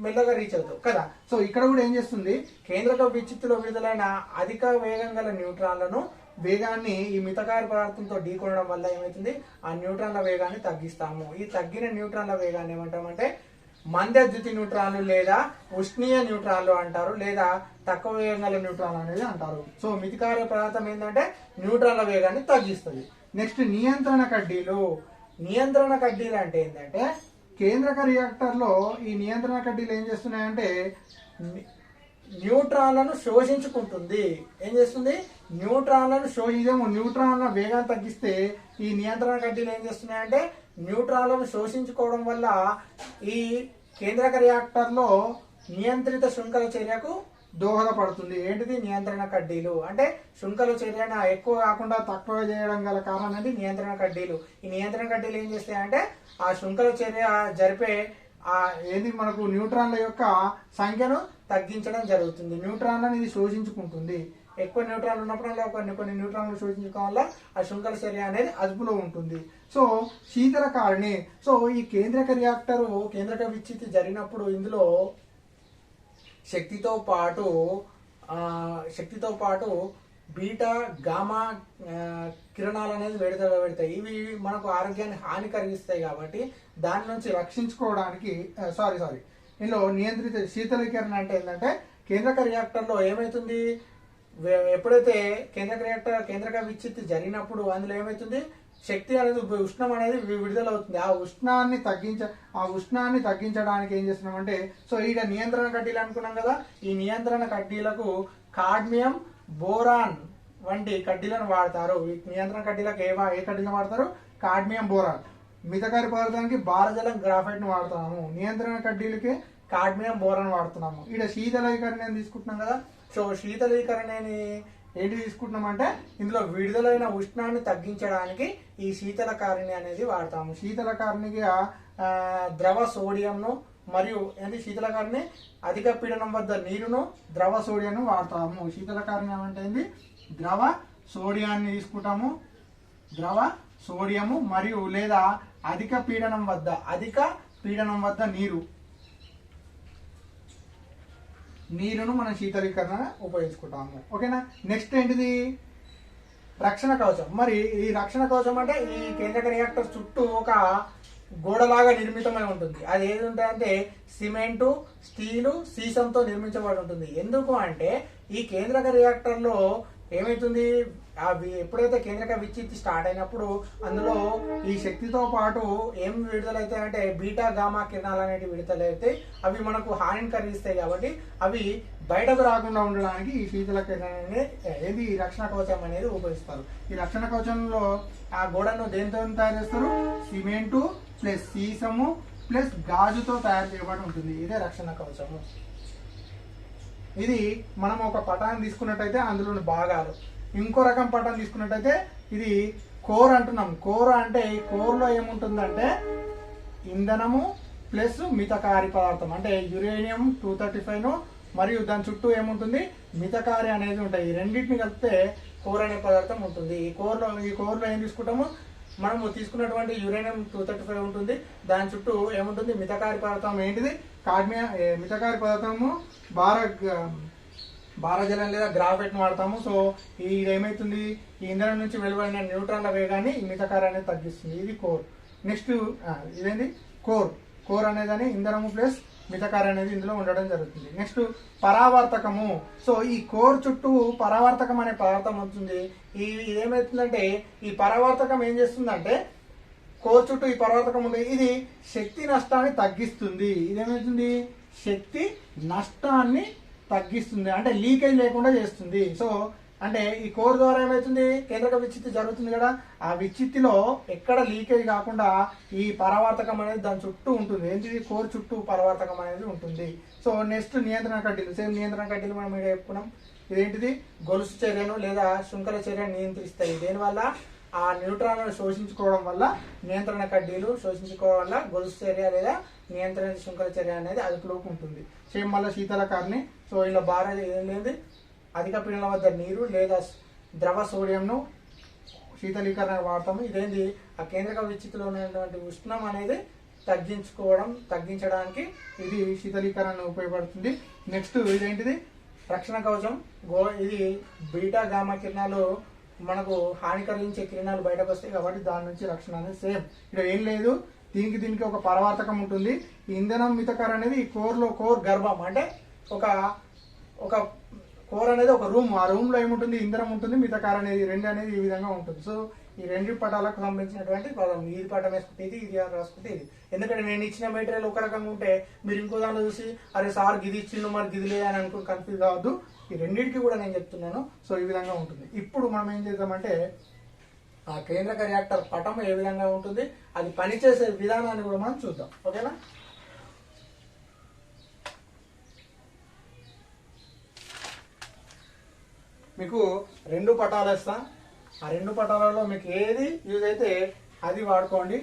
మెల్లగా రీచ్ అవుతావు కదా. సో ఇక్కడ కూడా ఏం చేస్తుంది, కేంద్రక విచ్చిత్తిలో విడుదలైన అధిక వేగం గల న్యూట్రాన్లను వేగాన్ని ఈ మితకారి పదార్థంతో ఢీకొనడం వల్ల ఏమవుతుంది, ఆ న్యూట్రాన్ల వేగాన్ని తగ్గిస్తాము. ఈ తగ్గిన న్యూట్రాన్ల వేగాన్ని ఏమంటామంటే మంద ద్యుతి న్యూట్రాన్లు లేదా ఉష్ణీయ న్యూట్రాన్లు అంటారు, లేదా తక్కువ వేగం గల న్యూట్రాన్లు అనేది అంటారు. సో మితకారి పదార్థం ఏంటంటే న్యూట్రాన్ల వేగాన్ని తగ్గిస్తుంది. నెక్స్ట్ నియంత్రణ కడ్డీలు అంటే ఏంటంటే కేంద్రక రియాక్టర్ లో ఈ నియంత్రణ కడ్డీలు ఏం చేస్తున్నాయంటే న్యూట్రాన్లను శోషించుకుంటుంది. ఏం చేస్తుంది, న్యూట్రాన్ల వేగాన్ని తగ్గిస్తే ఈ నియంత్రణ కడ్డీలు ఏం చేస్తున్నాయంటే న్యూట్రాన్లను శోషించుకోవడం వల్ల ఈ కేంద్రక రియాక్టర్లో నియంత్రిత శృంఖల చర్యకు దోహదపడుతుంది. ఏంటిది? నియంత్రణ కడ్డీలు. అంటే శృంఖల చర్యను ఎక్కువ కాకుండా తక్కువ చేయడం గల కారణం అనేది నియంత్రణ కడ్డీలు. ఈ నియంత్రణ కడ్డీలు ఏం చేస్తాయంటే ఆ శృంఖల చర్య జరిపే ఏది మనకు న్యూట్రాన్ల యొక్క సంఖ్యను తగ్గించడం జరుగుతుంది. న్యూట్రాన్లను ఇది శోషించుకుంటుంది. ఎక్కువ న్యూట్రాన్లు ఉన్నప్పుడు కొన్ని న్యూట్రాన్లు శోషించడం వల్ల ఆ శృంఖల చర్య అనేది అదుపులో ఉంటుంది. సో శీతలకారిణి. సో ఈ కేంద్రక విచ్ఛితి జరిగినప్పుడు ఇందులో శక్తితో పాటు బీటా గామా కిరణాలు అనేది పెడతాయి. ఇవి మనకు ఆరోగ్యాన్ని హాని కలిగిస్తాయి కాబట్టి దాని నుంచి రక్షించుకోవడానికి ఇందులో నియంత్రిత శీతలీకరణ అంటే ఏంటంటే కేంద్రక రియాక్టర్లో ఏమైతుంది, ఎప్పుడైతే కేంద్రక విచ్ఛితి జరిగినప్పుడు అందులో ఏమైతుంది, శక్తి అనేది ఉష్ణం అనేది విడుదలవుతుంది. ఆ ఉష్ణాన్ని తగ్గించడానికి ఏం చేస్తున్నామంటే సో ఈడ నియంత్రణ కడ్డీలు అనుకున్నాం కదా, ఈ నియంత్రణ కడ్డీలకు కాడ్మియం బోరాన్ వంటి కడ్డీలను వాడతారు. ఈ నియంత్రణ కడ్డీలకు ఏ కడ్డీలను వాడతారు? Cadmium boron. మితకారి పదార్థానికి భారజలం గ్రాఫైట్ ను వాడుతున్నాము. నియంత్రణ కడ్డీలకి కాడ్మియం బోరాన్ వాడుతున్నాము. ఈడ శీతలీకరణ తీసుకుంటున్నాం కదా, సో శీతలీకరణని ఏంటి తీసుకుంటున్నామంటే ఇందులో విడుదలైన ఉష్ణాన్ని తగ్గించడానికి ఈ శీతలకారిణి అనేది వాడతాము. శీతలకారిణిగా ద్రవ సోడియంను మరియు శీతలకారిణి అధిక పీడనం వద్ద నీరును ద్రవ సోడియంను వాడతాము. శీతలకారిణి అంటే ఏంటి? ద్రవ సోడియాన్ని తీసుకుంటాము. ద్రవ సోడియము మరియు లేదా అధిక పీడనం వద్ద నీరును మనం శీతలీకరణ ఉపయోగించుకుంటాము. ఓకేనా? నెక్స్ట్ ఏంటిది? రక్షణ కవచం. మరి ఈ రక్షణ కవచం అంటే ఈ కేంద్రక రియాక్టర్ చుట్టూ ఒక గోడలాగా నిర్మితమై ఉంటుంది. అది ఏది ఉంటాయంటే సిమెంటు, స్టీలు, సీసంతో నిర్మించబడి ఉంటుంది. ఎందుకు అంటే ఈ కేంద్రక రియాక్టర్లో ఏమైతుంది, ఎప్పుడైతే కేంద్రక విచ్ఛితి స్టార్ట్ అయినప్పుడు అందులో ఈ శక్తితో పాటు ఏం విడుదలైతాయి అంటే బీటా గామా కిరణాలు అనేవి విడుదలైతే అవి మనకు హానిని కలిగిస్తాయి. కాబట్టి అవి బయటకు రాకుండా ఉండడానికి ఈ శీతలకరణి ఏది రక్షణ కవచం అనేది ఉపయోగిస్తారు. ఈ రక్షణ కవచంలో ఆ గోడను దేనితో తయారు చేస్తారు? సిమెంటు ప్లస్ సీసము ప్లస్ గాజుతో తయారు చేయబడి ఉంటుంది. ఇదే రక్షణ కవచము. ఇది మనం ఒక పటాన్ని తీసుకున్నట్టయితే అందులోని భాగాలు. ఇంకో రకం పటం తీసుకున్నట్టయితే ఇది కోర్ అంటున్నాం. కోర్ అంటే ఈ కోర్లో ఏముంటుందంటే ఇంధనము ప్లస్ మితకారి పదార్థం అంటే యురేనియం 235 మరియు దాని చుట్టూ ఏముంటుంది, మితకారి అనేది ఉంటాయి. ఈ రెండింటిని కలిపితే కోర్ అనే పదార్థం ఉంటుంది. ఈ కోర్లో ఏం తీసుకుంటాము, మనము తీసుకున్నటువంటి యురేనియం 235 ఉంటుంది. దాని చుట్టూ ఏముంటుంది, మితకారి పదార్థం. ఏంటిది? మితకారి పదార్థము భారజలం లేదా గ్రాఫైట్ ను వాడతాము. సో ఇది ఏమైతుంది, ఈ ఇంధనం నుంచి వెలువడిన న్యూట్రాన్ల వేగాన్ని ఈ మితకారి అనేది తగ్గిస్తుంది. ఇది కోర్. నెక్స్ట్ ఇదేంటి? కోర్ అనేది ఇంధనము ప్లస్ మితకారి అనేది ఇందులో ఉండడం జరుగుతుంది. నెక్స్ట్ పరావర్తకము. సో ఈ కోర్ చుట్టూ పరావర్తకం అనే పదార్థం ఉంటుంది. ఇదేమవుతుందంటే ఈ పరావర్తకం ఏం చేస్తుందంటే కోర్ చుట్టూ ఈ పరావర్తకం ఉంది, ఇది శక్తి నష్టాన్ని తగ్గిస్తుంది. ఇదేమవుతుంది, శక్తి నష్టాన్ని తగ్గిస్తుంది అంటే లీకేజ్ లేకుండా చేస్తుంది. సో అంటే ఈ కోర్ ద్వారా ఏమవుతుంది, కేంద్రక విచ్ఛితి జరుగుతుంది కదా, ఆ విచ్ఛితిలో ఎక్కడ లీకేజ్ కాకుండా ఈ పరావర్తకం అనేది దాని చుట్టూ ఉంటుంది. ఏంటిది? కోర్ చుట్టూ పరావర్తకం అనేది ఉంటుంది. సో నెక్స్ట్ నియంత్రణ కడ్డీలు. సేమ్ నియంత్రణ కడ్డీలు మనం ఇక్కడ చెప్పుకున్నాం. ఇదేంటిది? గొలుసు చర్యను లేదా శృంఖల చర్యను నియంత్రిస్తాయి. దేనివల్ల? ఆ న్యూట్రాన్లను శోషించుకోవడం వల్ల నియంత్రణ కడ్డీలు శోషించుకోవడం వల్ల గొలుసు చర్య లేదా నియంత్రణ శృంఖల చర్య అనేది అదుపులోకి ఉంటుంది. సేమ్ మళ్ళీ శీతలకారిణి. సో ఇలా బాగా ఏం లేదు, అధిక పీడనం వద్ద నీరు లేదా ద్రవ సోడియంను శీతలీకరణ వాడతాము. ఇదేంటి? ఆ కేంద్రక విచ్ఛితిలో ఉన్నటువంటి ఉష్ణం అనేది తగ్గించడానికి ఇది శీతలీకరణ ఉపయోగపడుతుంది. నెక్స్ట్ ఇదేంటిది? రక్షణ కవచం. ఇది బీటా గామా కిరణాలు మనకు హాని కలిగించే కిరణాలు బయటకు వస్తాయి కాబట్టి దాని నుంచి రక్షణ అనేది సేమ్. ఇక్కడ ఏం లేదు, దీనికి ఒక పరావర్తకం ఉంటుంది. ఈ ఇంధనం మితకారి అనేది ఈ కోర్ గర్భం అంటే ఒక కోర్ అనేది ఒక రూమ్. ఆ రూమ్ లో ఏముంటుంది, ఇంధనం ఉంటుంది, మితకారి అనేది రెండు అనేది ఈ విధంగా ఉంటుంది. సో ఈ రెండు పటాలకు సంబంధించినటువంటి పదం. ఇది పటం వేసుకుంటే ఇది రాసుకుంటే ఇది. ఎందుకంటే నేను ఇచ్చిన మెటీరియల్ ఒక రకంగా ఉంటే మీరు ఇంకో దాంట్లో చూసి అరే సార్ గిది ఇచ్చిండు మరి గిది లేదా అని అనుకుని కన్ఫ్యూజ్ కావద్దు. ఈ రెండింటికి కూడా నేను చెప్తున్నాను. సో ఈ విధంగా ఉంటుంది. ఇప్పుడు మనం ఏం చేద్దామంటే ఆ కేంద్రక రియాక్టర్ పటం ఏ విధంగా ఉంటుంది, అది పనిచేసే విధానాన్ని కూడా మనం చూద్దాం. ఓకేనా? మీకు 2 పటాలు ఇస్తా. ఆ 2 పటాలలో మీకు ఏది యూజ్ అయితే అది వాడుకోండి.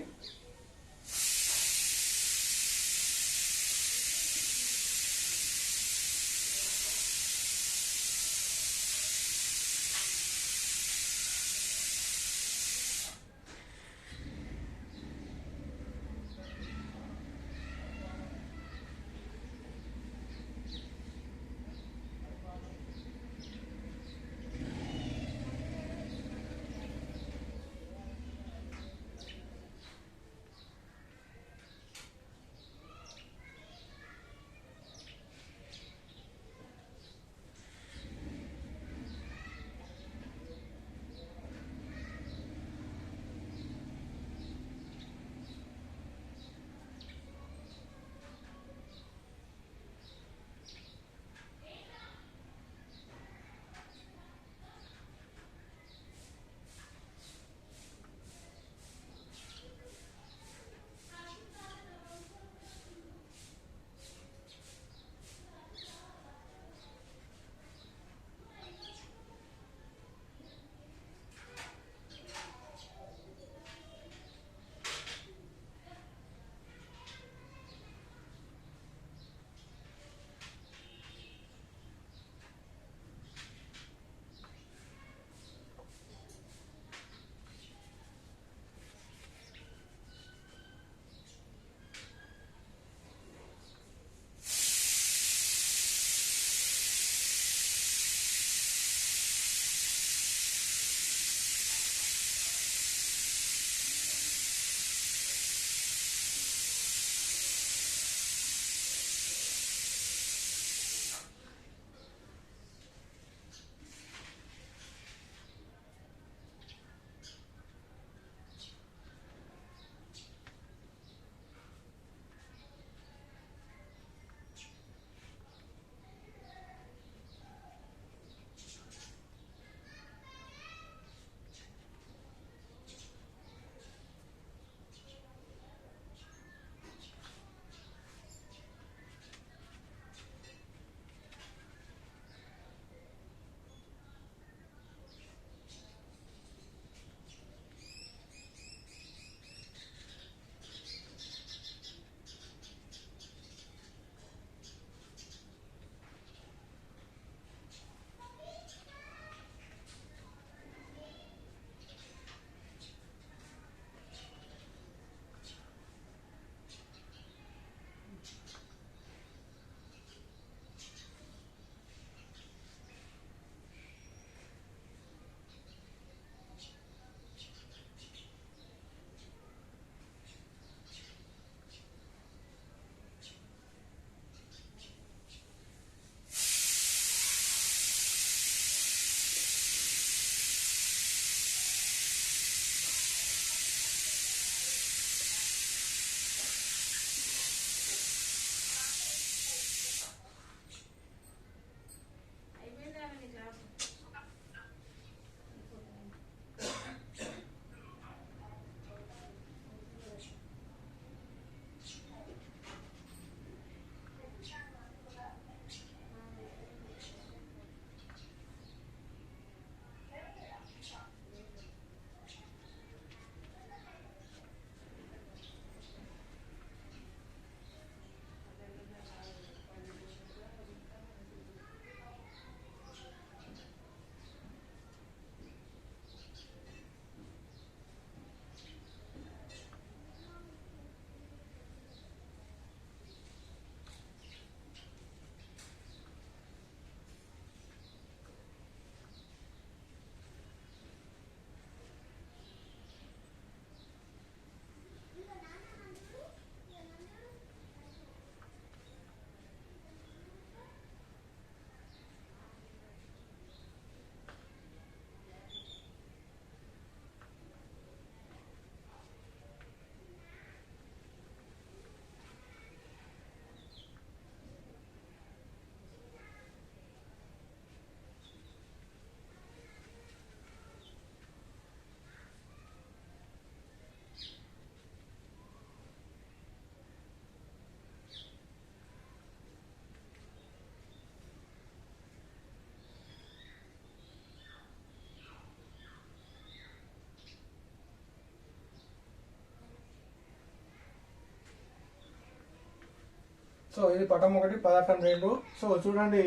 సో ఇది పటం 1, పదార్థం 2. సో చూడండి,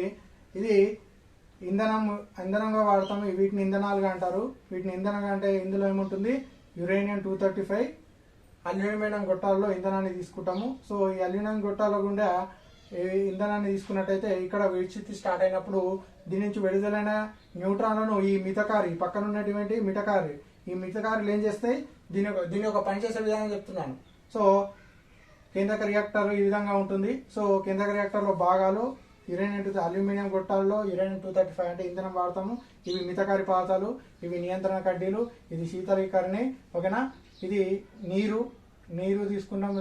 ఇది ఇంధనంగా వాడతాము. వీటిని ఇంధనాలుగా అంటారు. వీటిని ఇంధనంగా అంటే ఇందులో ఏముంటుంది, యురేనియం 235 అల్యూమినియం గొట్టాల్లో ఇంధనాన్ని తీసుకుంటాము. సో ఈ అల్యూమినియం గొట్టాల గుండా ఇంధనాన్ని తీసుకున్నట్టయితే ఇక్కడ విచ్చిత్తి స్టార్ట్ అయినప్పుడు దీని నుంచి విడుదలైన న్యూట్రాన్లను ఈ మితకారి పక్కన ఉన్నటువంటి ఈ మితకారీలు ఏం చేస్తాయి, దీని యొక్క పనిచేసే విధానం చెప్తున్నాను. సో కేంద్రక రియాక్టర్ ఈ విధంగా ఉంటుంది. సో కేంద్రక రియాక్టర్లో భాగాలు అల్యూమినియం గొట్టాల్లో యురేనియం 235 అంటే ఇంధనం వాడతాము. ఇవి మితకారి పదార్థాలు, ఇవి నియంత్రణ కడ్డీలు, ఇది శీతలీకరణి. ఓకేనా, ఇది నీరు తీసుకున్నాం.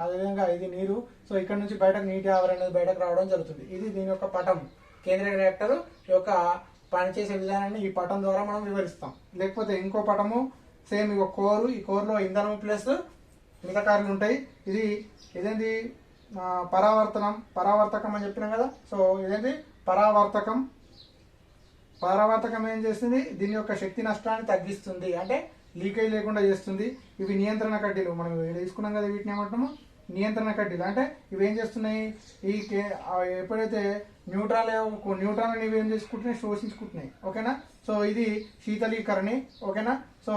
అదేవిధంగా ఇది నీరు. సో ఇక్కడ నుంచి బయటకు నీటి ఆవిరి అనేది బయటకు రావడం జరుగుతుంది. ఇది దీని యొక్క పటం. కేంద్ర రియాక్టర్ యొక్క పనిచేసే విధానాన్ని ఈ పటం ద్వారా మనం వివరిస్తాం. లేకపోతే ఇంకో పటము సేమ్ ఈ కోరులో ఇంధనం ప్లస్ మితకారులు ఉంటాయి. ఇదేంటి పరావర్తకం అని చెప్పినాం కదా. సో ఇదేంటి పరావర్తకం ఏం చేస్తుంది, దీని యొక్క శక్తి నష్టాన్ని తగ్గిస్తుంది, అంటే లీకేజ్ లేకుండా చేస్తుంది. ఇవి నియంత్రణ కడ్డీలు, మనం తీసుకున్నాం కదా, వీటిని ఏమంటాము నియంత్రణ కడ్డీలు. అంటే ఇవి ఏం చేస్తున్నాయి, ఎప్పుడైతే న్యూట్రాన్ ఇవి ఏం చేసుకుంటున్నాయి, శోషించుకుంటున్నాయి. ఓకేనా, సో ఇది శీతలీకరణి. ఓకేనా, సో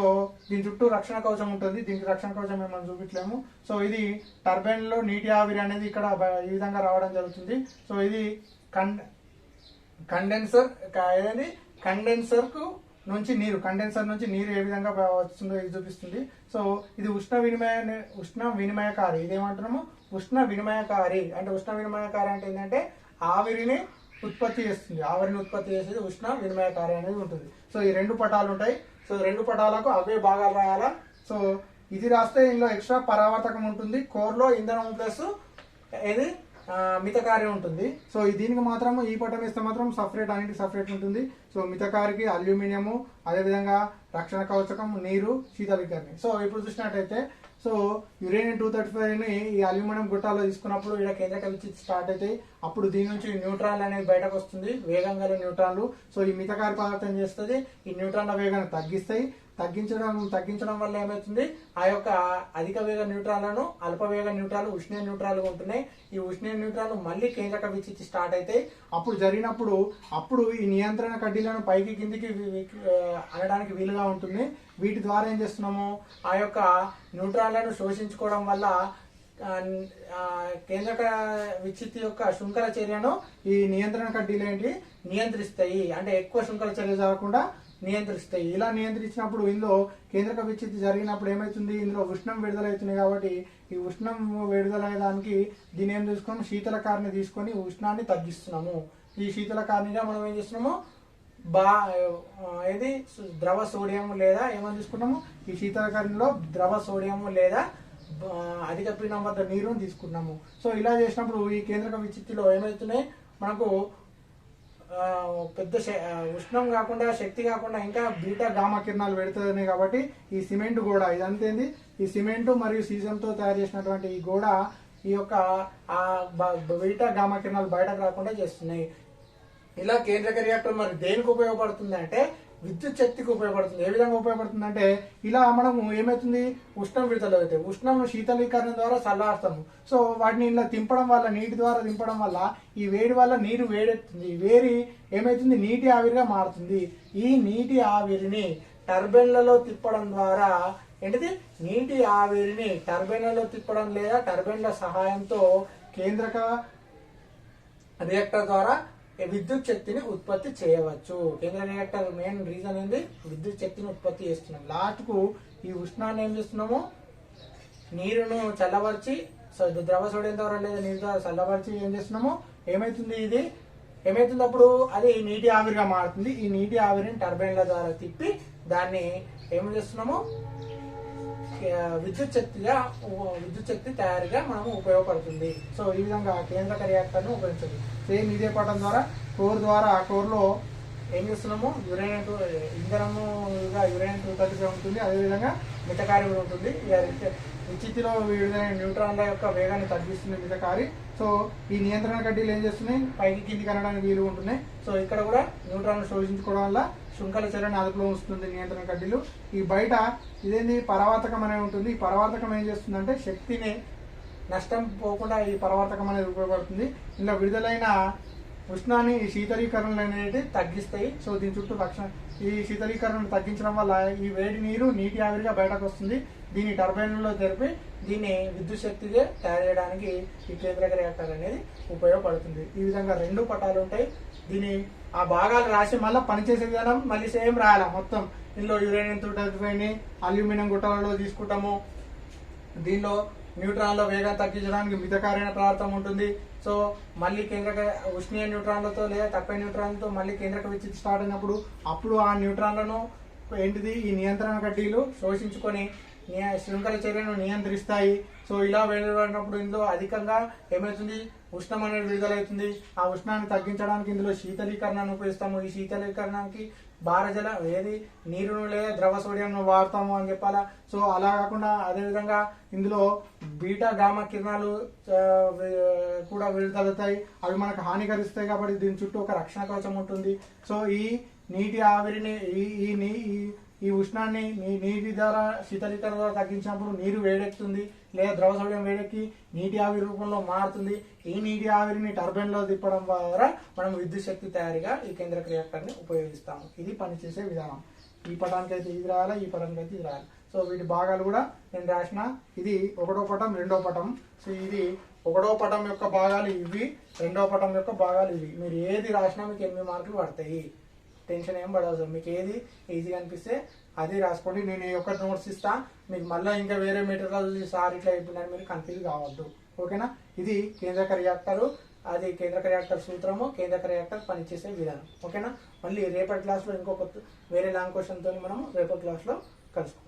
దీని చుట్టూ రక్షణ కవచం ఉంటుంది. దీనికి రక్షణ కవచం మనం చూపించలేము. సో ఇది టర్బైన్ లో నీటి ఆవిరి అనేది ఇక్కడ ఈ విధంగా రావడం జరుగుతుంది. సో ఇది కండెన్సర్ నుంచి నీరు ఏ విధంగా వస్తుందో ఇది చూపిస్తుంది. సో ఇది ఉష్ణ వినిమయకారి. ఇదేమంటున్నాము, ఉష్ణ వినిమయకారి అంటే ఏంటంటే ఆవిరిని ఉత్పత్తి చేస్తుంది. ఆవిరిని ఉత్పత్తి చేసేది ఉష్ణ వినిమయకారి అనేది ఉంటుంది. సో ఈ 2 పటాలు ఉంటాయి. సో 2 పటాలకు అవే భాగాలు రాయాలా. సో ఇది రాస్తే ఇందులో ఎక్స్ట్రా పరావర్తకం ఉంటుంది. కోర్లో ఇంధనం ప్లస్ ఇది మితకారి ఉంటుంది. సో దీనికి మాత్రం ఈ పటం ఇస్తే మాత్రం అన్నిటికి సపరేట్ ఉంటుంది. సో మితకారికి అల్యూమినియము, అదేవిధంగా రక్షణ కవచకం, నీరు, శీతలీకరణి. సో ఇప్పుడు చూసినట్టయితే సో యురేనియం 235ని ఈ అల్యూమినియం గుట్టాలో తీసుకున్నప్పుడు ఇక్కడ కేంద్రక విచ్చిత్తి స్టార్ట్ అవుతాయి. అప్పుడు దీని నుంచి న్యూట్రాన్లు అనేది బయటకు వస్తుంది, వేగం గల న్యూట్రాన్లు. సో ఈ మితకారి పదార్థం చేస్తుంది, ఈ న్యూట్రాన్ల వేగాన్ని తగ్గించడం వల్ల ఏమవుతుంది, ఆ యొక్క అధిక వేగ న్యూట్రాన్లను అల్పవేగ న్యూట్రాన్లు ఉష్ణ న్యూట్రాన్లుగా ఉంటున్నాయి. ఈ ఉష్ణ న్యూట్రాన్లు మళ్ళీ కేంద్రక విచ్చిత్తి స్టార్ట్ అవుతాయి. అప్పుడు ఈ నియంత్రణ కడ్డీలను పైకి కిందికి అనడానికి వీలుగా ఉంటుంది. వీటి ద్వారా ఏం చేస్తున్నాము, ఆ యొక్క న్యూట్రాన్లను శోషించుకోవడం వల్ల కేంద్రక విచ్చిత్తి యొక్క శృంఖల చర్యను ఈ నియంత్రణ కడ్డీలు నియంత్రిస్తాయి. అంటే ఎక్కువ శృంఖల చర్య జరగకుండా నియంత్రిస్తాయి. ఇలా నియంత్రించినప్పుడు ఇందులో కేంద్రక విచ్చిత్తి జరిగినప్పుడు ఏమవుతుంది, ఇందులో ఉష్ణం విడుదలవుతుంది. కాబట్టి ఈ ఉష్ణం విడుదలయ్యేదానికి దీన్ని ఏం తీసుకున్నాము, శీతలకారిని తీసుకొని ఉష్ణాన్ని తగ్గిస్తున్నాము. ఈ శీతలకారినిగా మనం ఏం చేస్తున్నాము, ద్రవ సోడియం లేదా ఏమని తీసుకున్నాము, ఈ శీతలకారినిలో ద్రవ సోడియం లేదా అధిక పీడనం వద్ద నీరుని తీసుకున్నాము. సో ఇలా చేసినప్పుడు ఈ కేంద్రక విచ్చిత్తిలో ఏమవుతున్నాయి, మనకు పెద్ద ఉష్ణం కాకుండా శక్తి కాకుండా ఇంకా బీటా గామా కిరణాలు పెడుతుంది. కాబట్టి ఈ సిమెంట్ గోడ ఇదంతేంది, ఈ సిమెంట్ మరియు సీసంతో తయారు చేసినటువంటి ఈ గోడ ఈ యొక్క బీటా గామా కిరణాలు బయటకు రాకుండా చేస్తున్నాయి. ఇలా కేంద్రక రియాక్టర్ మరి దేనికి ఉపయోగపడుతుంది అంటే విద్యుత్ శక్తికి ఉపయోగపడుతుంది. ఏ విధంగా ఉపయోగపడుతుంది అంటే ఇలా మనము ఏమవుతుంది, ఉష్ణం విడుదలవుతాయి. ఉష్ణం శీతలీకరణ ద్వారా చల్లారుతాము. సో వాటిని ఇలా తింపడం వల్ల, నీటి ద్వారా తింపడం వల్ల ఈ వేడి వల్ల నీరు వేడెత్తుంది. వేడి ఏమవుతుంది, నీటి ఆవిరిగా మారుతుంది. ఈ నీటి ఆవిరిని టర్బైన్లలో తిప్పడం ద్వారా నీటి ఆవిరిని టర్బైన్లలో తిప్పడం లేదా టర్బైన్ల సహాయంతో కేంద్రక రియాక్టర్ ద్వారా విద్యుత్ శక్తిని ఉత్పత్తి చేయవచ్చు. కేంద్ర రియాక్టర్ మెయిన్ రీజన్ ఏంది, విద్యుత్ శక్తిని ఉత్పత్తి చేస్తున్నాం. లాస్ట్ కు ఈ ఉష్ణాన్ని ఏం చేస్తున్నాము, నీరును చల్లబరిచి ద్రవ సోడియం ద్వారా లేదా నీరు ద్వారా చల్లబరిచి ఏం చేస్తున్నాము, ఏమైతుంది అప్పుడు అది నీటి ఆవిరిగా మారుతుంది. ఈ నీటి ఆవిరిని టర్బైన్ల ద్వారా తిప్పి దాన్ని ఏం చేస్తున్నాము, విద్యుత్ శక్తి తయారీగా మనము ఉపయోగపడుతుంది. సో ఈ విధంగా కేంద్రక రియాక్టర్ను ఉపయోగించండి. సేమ్ ఇదే పటం ద్వారా కోర్లో ఏం చేస్తున్నాము, ఇంధనముగా యురేనియం 235 ఉంటుంది. అదేవిధంగా మితకారి కూడా ఉంటుంది. విచ్చిత్తిలో విడుదలైన న్యూట్రాన్ల యొక్క వేగాన్ని తగ్గిస్తుంది మితకారి. సో ఈ నియంత్రణ కడ్డీలు ఏం చేస్తున్నాయి, పైకి కిందికి అనడానికి వీలు ఉంటున్నాయి. సో ఇక్కడ కూడా న్యూట్రాన్లు శోషించుకోవడం వల్ల శృంఖల చర్యను అదుపులో ఉంచుతుంది నియంత్రణ కడ్డీలు. ఈ బయట ఇదేంది పరావర్తకం అనేది ఉంటుంది. ఈ పరావర్తకం ఏం చేస్తుందంటే నష్టం పోకుండా ఈ పరవర్తకం అనేది ఉపయోగపడుతుంది. ఇలా విడుదలైన ఉష్ణాన్ని ఈ శీతలీకరణలు అనేవి తగ్గిస్తాయి. సో దీని చుట్టూ రక్షణ, ఈ శీతలీకరణను తగ్గించడం వల్ల ఈ వేడి నీరు నీటి ఆవిరిగా బయటకు వస్తుంది. దీన్ని టర్బైన్లో జరిపి దీన్ని విద్యుత్ శక్తిగా తయారు చేయడానికి ఈ కేంద్రక రియాక్టర్ అనేది ఉపయోగపడుతుంది. ఈ విధంగా 2 పటాలు ఉంటాయి. దీని ఆ భాగాలు రాసి మళ్ళీ పనిచేసే విధానం మళ్ళీ సేమ్ రాయాలి. మొత్తం ఇందులో యురేనియం 235ని అల్యూమినియం గుట్టలలో తీసుకుంటాము. దీనిలో న్యూట్రాన్ల వేగం తగ్గించడానికి మితకారైన పదార్థం ఉంటుంది. సో మళ్ళీ కేంద్రక ఉష్ణీయ న్యూట్రాన్లతో లేదా తక్కువ న్యూట్రాన్లతో మళ్ళీ కేంద్రక విద్యుత్ స్టార్ట్ అయినప్పుడు అప్పుడు ఆ న్యూట్రాన్లను ఏంటిది ఈ నియంత్రణ కడ్డీలు శోషించుకొని శృంఖల చర్యను నియంత్రిస్తాయి. సో ఇలా వెళ్ళినప్పుడు ఇందులో అధికంగా ఏమవుతుంది, ఉష్ణం అనేది విడుదలవుతుంది. ఆ ఉష్ణాన్ని తగ్గించడానికి ఇందులో శీతలీకరణను ఉపయోగిస్తాము. ఈ శీతలీకరణకి భారజల ఏది నీరును లేదా ద్రవ సోడియంను వాడతాము అని చెప్పాలా. సో అలా కాకుండా అదేవిధంగా ఇందులో బీటా గామా కిరణాలు కూడా విడుదలవుతాయి. అవి మనకు హానికరిస్తాయి కాబట్టి దీని చుట్టూ ఒక రక్షణ కవచం ఉంటుంది. సో ఈ నీటి ఆవిరిని ఈ ఉష్ణాన్ని నీటి ద్వారా శీతలీకరణ ద్వారా తగ్గించినప్పుడు నీరు వేడెక్కుతుంది లేదా ద్రవ సోడియం వేడెక్కి నీటి ఆవిరి రూపంలో మారుతుంది. ఈ నీటి ఆవిరిని టర్బైన్లో తిప్పడం ద్వారా మనం విద్యుత్ శక్తి తయారీగా ఈ కేంద్రక రియాక్టర్ని ఉపయోగిస్తాము. ఇది పనిచేసే విధానం. ఈ పటానికి అయితే ఇది రాయాలి, ఈ పటానికి అయితే ఇది రాయాలి. సో వీటి భాగాలు కూడా నేను రాసిన. ఇది 1వ పటం 2వ పటం. సో ఇది 1వ పటం యొక్క భాగాలు ఇవి, 2వ పటం యొక్క భాగాలు ఇవి. మీరు ఏది రాసినా మీకు 8 మార్కులు పడతాయి. టెన్షన్ ఏం పడవద్దు. మీకు ఏది ఈజీగా అనిపిస్తే అది రాసుకోండి. నేను ఈ ఒక్క నోట్స్ ఇస్తా, మీకు మళ్ళీ ఇంకా వేరే మెటీరియల్ చూసి సార్ ఇట్లా అయిపోయిందని మీరు కన్ఫ్యూజ్ కావద్దు. ఓకేనా? ఇది కేంద్రక రియాక్టరు, అది కేంద్రక రియాక్టర్ సూత్రము, కేంద్రక రియాక్టర్ పనిచేసే విధానం. ఓకేనా? మళ్ళీ రేపటి క్లాస్లో ఇంకొక వేరే లాంగ్ క్వశ్చన్తో మనం రేపటి క్లాస్లో కలుసుకుంటాం.